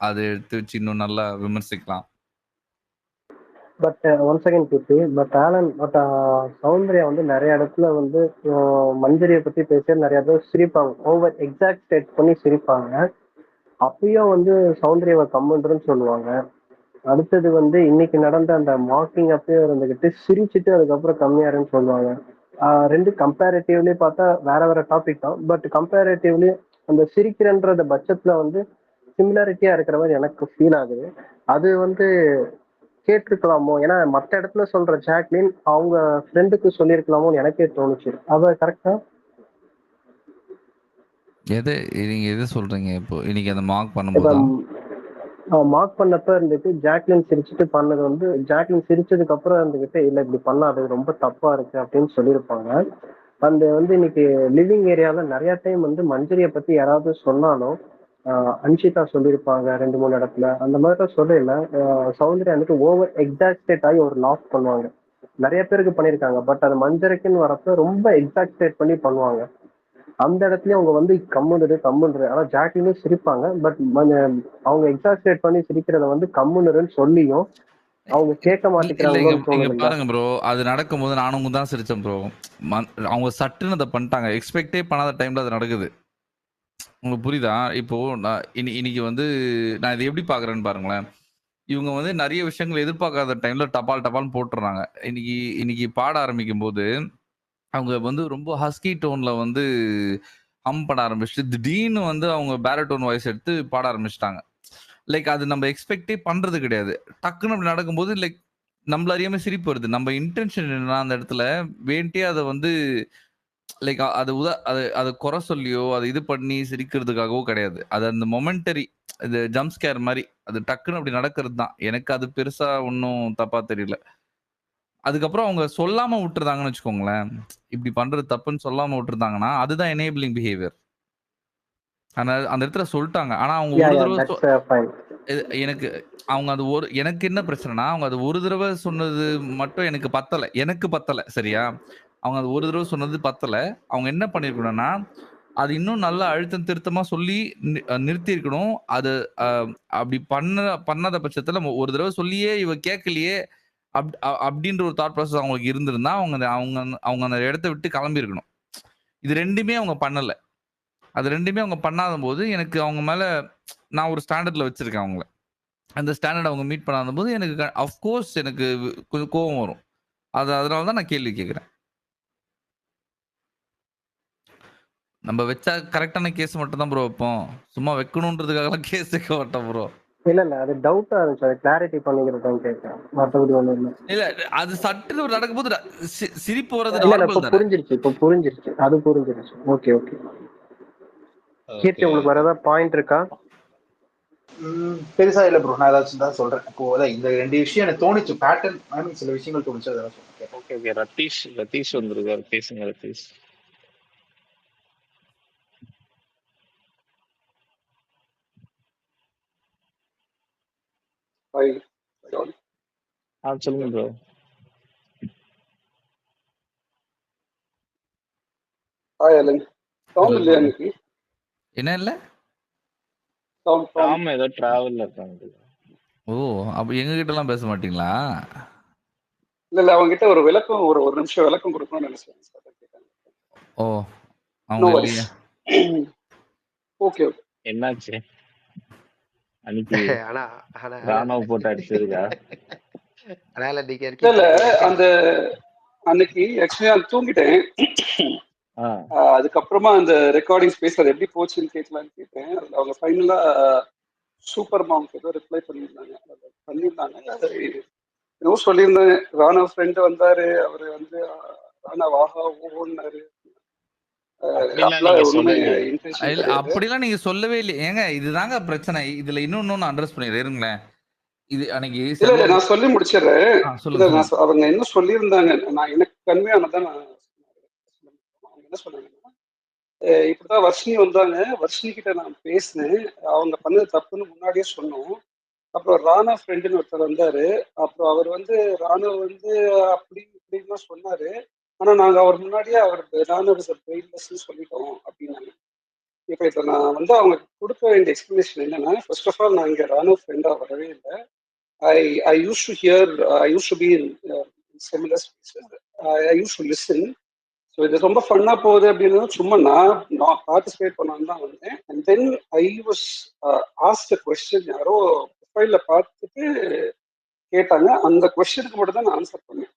அத எடுத்து வச்சு இன்னும் நல்லா விமர்சிக்கலாம். But one second Keerthi, but Alan, but Soundarya வந்து நிறைய இடத்துல வந்து மஞ்சரியை பத்தி பேச நிறைய பேர் சிரிப்பாங்க, ஓவர் எக்ஸாக்டேட் பண்ணி சிரிப்பாங்க. அப்பயும் வந்து சௌந்தர்யாவை கம்முன்றன்னு சொல்லுவாங்க. அடுத்தது வந்து இன்னைக்கு நடந்த அந்த மார்க்கிங் அப்பயும் இருந்துகிட்டு சிரிச்சுட்டு அதுக்கப்புறம் கம்மியாருன்னு சொல்லுவாங்க. ரெண்டு கம்பேரிட்டிவ்லி பார்த்தா வேற வேற டாபிக் தான், பட் கம்பேரிட்டிவ்லி அந்த சிரிக்கிறன்ற பட்சத்துல வந்து சிமிலாரிட்டியா இருக்கிற மாதிரி எனக்கு ஃபீல் ஆகுது. அது வந்து கேட்டிருக்கலாமோ, ஏன்னா மற்ற இடத்துல சொல்ற ஜாக்லின் அவங்க ஃப்ரெண்டுக்கு சொல்லியிருக்கலாமோன்னு எனக்கே தோணுச்சு. அவ கரெக்டா? நீங்க எதை சொல்றீங்க இப்போ? இன்னைக்கு அந்த மார்க் இப்ப பண்ணும்போதா? மார்க் பண்ணப்ப இருந்துட்டு ஜாக்லின் சிரிச்சுட்டு பண்ணது வந்து ஜாக்லின் சிரிச்சதுக்கு அப்புறம் இருந்துகிட்டு இல்ல இப்படி பண்ணாது ரொம்ப தப்பா இருக்கு அப்படின்னு சொல்லியிருப்பாங்க. அந்த வந்து இன்னைக்கு லிவிங் ஏரியால நிறைய டைம் வந்து மஞ்சரியை பத்தி யாராவது சொன்னாலும் அன்ஷிதா சொல்லியிருப்பாங்க 2-3 இடத்துல. அந்த மாதிரி சொல்லல. சௌந்தர்யா வந்துட்டு ஓவர் எக்ஸாக்டேட் ஆகி ஒரு லாஸ் பண்ணுவாங்க. நிறைய பேருக்கு பண்ணியிருக்காங்க, பட் அது மஞ்சரிக்குன்னு வரப்ப ரொம்ப எக்ஸாக்டேட் பண்ணி பண்ணுவாங்க. அந்த இடத்துலயும் அவங்க வந்து கம்முனு ஆனா ஜாக்லினும் சிரிப்பாங்க, பட் அவங்க எக்ஸாக்டேட் பண்ணி சிரிக்கிறத வந்து கம்முனுன்னு சொல்லியும் அவங்க கேட்க இல்ல, இங்க மாட்டேங்கிறாங்களோன்னு இங்க தோணுது இல்ல. பாருங்க ப்ரோ. அது நடக்கும்போது நானும் தான் சிரிச்சேன் ப்ரோ. அவங்க சட்டுன்னு அதை பண்ணிட்டாங்க. எக்ஸ்பெக்டே பண்ணாத டைம்ல அது நடக்குது. உங்களுக்கு புரியுதா? இப்போ நான் இன்னைக்கு வந்து நான் இதை எப்படி பாக்குறேன்னு பாருங்களேன். இவங்க வந்து நிறைய விஷயங்கள் எதிர்பார்க்காத டைம்ல டபால் டபால்னு போட்டுறாங்க. இன்னைக்கு பாட ஆரம்பிக்கும் போது அவங்க வந்து ரொம்ப ஹஸ்கி டோன்ல வந்து ஹம் பண்ண ஆரம்பிச்சுட்டு திடீர்னு வந்து அவங்க பேரட்டோன் வாய்ஸ் எடுத்து பாட ஆரம்பிச்சிட்டாங்க. லைக் அது நம்ம எக்ஸ்பெக்டே பண்றது கிடையாது. டக்குன்னு அப்படி நடக்கும்போது லைக் நம்மள அறியாம சிரிப்பு வருது. நம்ம இன்டென்ஷன் என்னன்னா அந்த இடத்துல வேண்டியே அதை வந்து லைக் அது அது குறை சொல்லியோ அதை இது பண்ணி சிரிக்கிறதுக்காகவோ கிடையாது. அது அந்த மொமெண்டரி இது ஜம்ப் ஸ்கேர் மாதிரி அது டக்குன்னு அப்படி நடக்கிறது தான். எனக்கு அது பெருசா ஒன்றும் தப்பா தெரியல. அதுக்கப்புறம் அவங்க சொல்லாம விட்டுருந்தாங்கன்னு வச்சுக்கோங்களேன். இப்படி பண்றது தப்புன்னு சொல்லாம விட்டுருந்தாங்கன்னா அதுதான் எனேபிளிங் பிஹேவியர். அந்த இடத்துல சொல்லிட்டாங்க. ஆனா அவங்க யா ஒரு யா தடவை தட்ஸ் ஃபைன். எனக்கு அவங்க அது எனக்கு என்ன பிரச்சனைனா அவங்க அது ஒரு தடவை சொன்னது மட்டும் எனக்கு பத்தல சரியா. அவங்க அது ஒரு தடவை சொன்னது பத்தல. அவங்க என்ன பண்ணிருக்கணும்னா அது இன்னும் நல்லா அழுத்தம் திருத்தமா சொல்லி நிறுத்தி இருக்கணும். அது அப்படி பண்ணாத பட்சத்துல ஒரு தடவை சொல்லியே இவ கேட்கலையே அப்படின்ற ஒரு தாட் ப்ராசஸ் அவங்களுக்கு இருந்திருந்தா அவங்க அவங்க அவங்க அந்த இடத்த விட்டு கிளம்பி இருக்கணும். இது ரெண்டுமே அவங்க பண்ணல. அது ரெண்டுமே அவங்க பண்ணாத போது எனக்கு அவங்க மேல நான் ஒரு ஸ்டாண்டர்ட்ல வச்சிருக்கேன் அவங்கள. அந்த ஸ்டாண்டர்ட் அவங்க மீட் பண்ணாத போது எனக்கு அஃப்கோர்ஸ் எனக்கு கொஞ்சம் கோவம் வரும். அதனால தான் நான் கேள்வி கேட்கிறேன். நம்ம வச்சா கரெக்டான கேஸ் மட்டும் தான் ப்ரோ வைப்போம். சும்மா வைக்கணுன்றதுக்காகலாம் கேஸ் வைக்க மாட்டோம் ப்ரோ. இல்ல அது டவுட்டா இருந்துச்சு, அதை கிளாரிட்டி பண்ணிக்கிறதான் கேட்கறேன், மற்றபடி ஒண்ணும் இல்லை. இல்ல அது சட்டுன்னு நடக்கும்போது சிரிப்பு வர்றது இல்ல நார்மல் இப்ப தானே. புரிஞ்சிருச்சு அது புரிஞ்சிருச்சு. Okay okay. கீர்த்தி, உங்களுக்கு வேற ஏதாவது பாயிண்ட் இருக்கா? பெருசா இல்ல ப்ரோ, நான் ஏதாச்சும் தான் சொல்றேன். இப்போ இந்த 2 விஷயம் எனக்கு தோணுச்சு, பேட்டர்ன் ஐ மீன் சில விஷயங்கள் தோணுச்சு, அதெல்லாம் சொல்றேன். Okay okay. ரத்தீஷ் வந்திருக்காரு, பேசுங்க ரத்தீஷ். சொல்லுங்க ப்ரோ. என்ன இல்ல ஏதோ டிராவல்ல இருக்காங்க. ஓ, அப்ப எங்க கிட்ட எல்லாம் பேச மாட்டீங்களா? இல்ல அவங்க கிட்ட ஒரு விளக்கம், ஒரு நிமிஷம் விளக்கம் கொடுக்கணும்னு நினைச்சேன். ஓ, அவங்க இல்லையா? Okay okay. என்னாச்சு? அன்னைக்கு ஆனா ராணுவ போட்டு அடிச்சதுக்கா? அதனால நீங்க இல்ல அந்த அன்னைக்கு ஆக்சுவலி நான் தூங்கிட்டேன். அதுக்கப்புறமா அந்த ரெக்கார்டிங் ஸ்பேஸ் அது எப்படி போச்சுன்னு கேட்கலான்னு கேட்டேன். அதுல அவங்க ஃபைனலா சூப்பர் மாம்க்கு ஏதோ ரிப்ளை பண்ணியிருந்தாங்க. ஏதோ சொல்லியிருந்தாங்க, ராணா ஃப்ரெண்டு வந்தாரு, அவரு வந்து ராணா வாஹா ஓன்னாரு. அப்படிலாம் நீங்க சொல்லவே இல்லை ஏங்க. இதுதாங்க பிரச்சனை. இதுல இன்னொன்னு அட்ரஸ் பண்ணிடுறேன். இது அன்னைக்கு இல்ல நான் சொல்லி முடிச்சிடுறேன். அவங்க என்ன சொல்லியிருந்தாங்க, நான் எனக்கு கன்மையானதான் அவங்க என்ன சொன்னாங்கன்னா, இப்படிதான் வர்ஷினி வந்தாங்க, வர்ஷினி கிட்ட நான் பேசினேன், அவங்க பண்ணது தப்புன்னு முன்னாடியே சொன்னோம். அப்புறம் ராணா ஃப்ரெண்டுன்னு ஒருத்தர் வந்தாரு, அப்புறம் அவர் வந்து ராணா வந்து அப்படி இப்படின்னு சொன்னாரு. ஆனா நாங்க அவர் முன்னாடியே அவர் ராணா பிரெயின்லெஸ்ன்னு சொல்லிட்டோம் அப்படின்னாங்க. இப்ப நான் வந்து அவங்க கொடுக்க வேண்டிய எக்ஸ்பிளனேஷன் என்னன்னா, ஃபர்ஸ்ட் ஆஃப் ஆல் நான் இங்க ராணா ஃப்ரெண்டா வரவே இல்லை. I used to hear, I used to be in similar spaces. I used to listen. So இது ரொம்ப ஃபன்னா போகுது அப்படின்னு சும்மா நான் பார்ட்டிசிபேட் பண்ணான்னு தான் வந்தேன். And then I was ask question, யாரோ ப்ரொஃபைல பார்த்துட்டு கேட்டாங்க. அந்த கொஸ்டினுக்கு மட்டும் தான் நான் ஆன்சர் பண்ணேன்,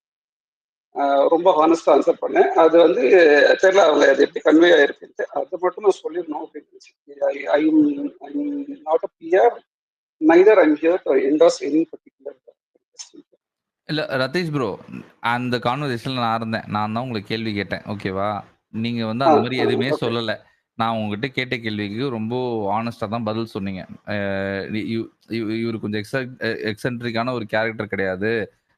ரொம்ப ஹானஸ்டா ஆன்சர் பண்ணேன். அது வந்து தெரியல அவங்க அது எப்படி கன்வே ஆயிருக்குன்ட்டு, அதை மட்டும் நான் சொல்லிடணும் அப்படின்னு. I not a PR, neither I'm here to endorse any particular question. இல்ல ரதீஷ் ப்ரோ, அந்த கான்வர்சேஷன்ல நான் இருந்தேன். நான் தான் உங்களுக்கு கேள்வி கேட்டேன், ஓகேவா? நீங்க வந்து அந்த மாதிரி எதுவுமே சொல்லல. நான் உங்ககிட்ட கேட்ட கேள்விக்கு ரொம்ப ஆனஸ்டா தான் பதில் சொன்னீங்க. இவரு கொஞ்சம் எக்ஸென்ட்ரிக்கான ஒரு கேரக்டர் கிடையாது,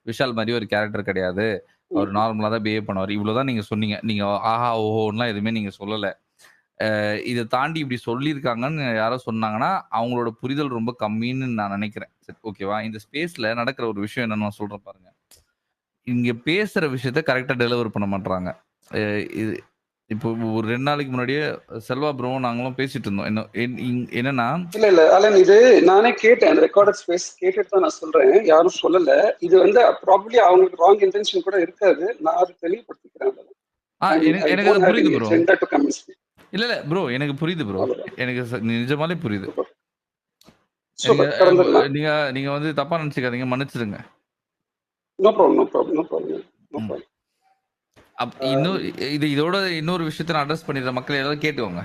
விஷால் மாதிரி ஒரு கேரக்டர் கிடையாது, அவர் நார்மலா தான் பிஹேவ் பண்ணுவார், இவ்வளவுதான் நீங்க சொன்னீங்க. நீங்க ஆஹா ஓஹோன்னுலாம் எதுவுமே நீங்க சொல்லல. இதை தாண்டி இப்படி சொல்லியிருக்காங்கன்னு யாரோ சொன்னாங்கன்னா அவங்களோட புரிதல் ரொம்ப கம்மின்னு நான் நினைக்கிறேன். சரி, ஓகேவா? இந்த ஸ்பேஸ்ல நடக்கிற ஒரு விஷயம் என்னன்னு நான் சொல்றேன் பாருங்க. இங்க பேசுற விஷயத்த கரெக்டா டெலிவர் பண்ண மாட்டாங்க. இது இப்போ ஒரு 2 நாளைக்கு முன்னாடியே செல்வா ப்ரோ நாங்களும் பேசிட்டு இருந்தோம். என்னன்னா இல்ல அலன், இது நானே கேட்டேன், அந்த ரெக்கார்டட் ஸ்பேஸ் கேட்டுட்டு தான் நான் சொல்றேன், யாரும் சொல்லல. இது வந்து ப்ராபபிலி அவங்களுக்கு ராங் இன்டென்ஷன் கூட இருக்காது, நான் அதை தெளிவுபடுத்திக்கிறேன். எனக்கு அது புரியுது ப்ரோ. இல்ல ப்ரோ, எனக்கு புரியுது ப்ரோ, எனக்கு நிஜமாலே புரியுது. நீங்க வந்து தப்பா நினைச்சுக்காதீங்க, மன்னிச்சிடுங்க. இதோட இன்னொரு விஷயத்த நான் அட்ரஸ் பண்ணிடுறேன், மக்கள் ஏதாவது கேட்டுக்கோங்க.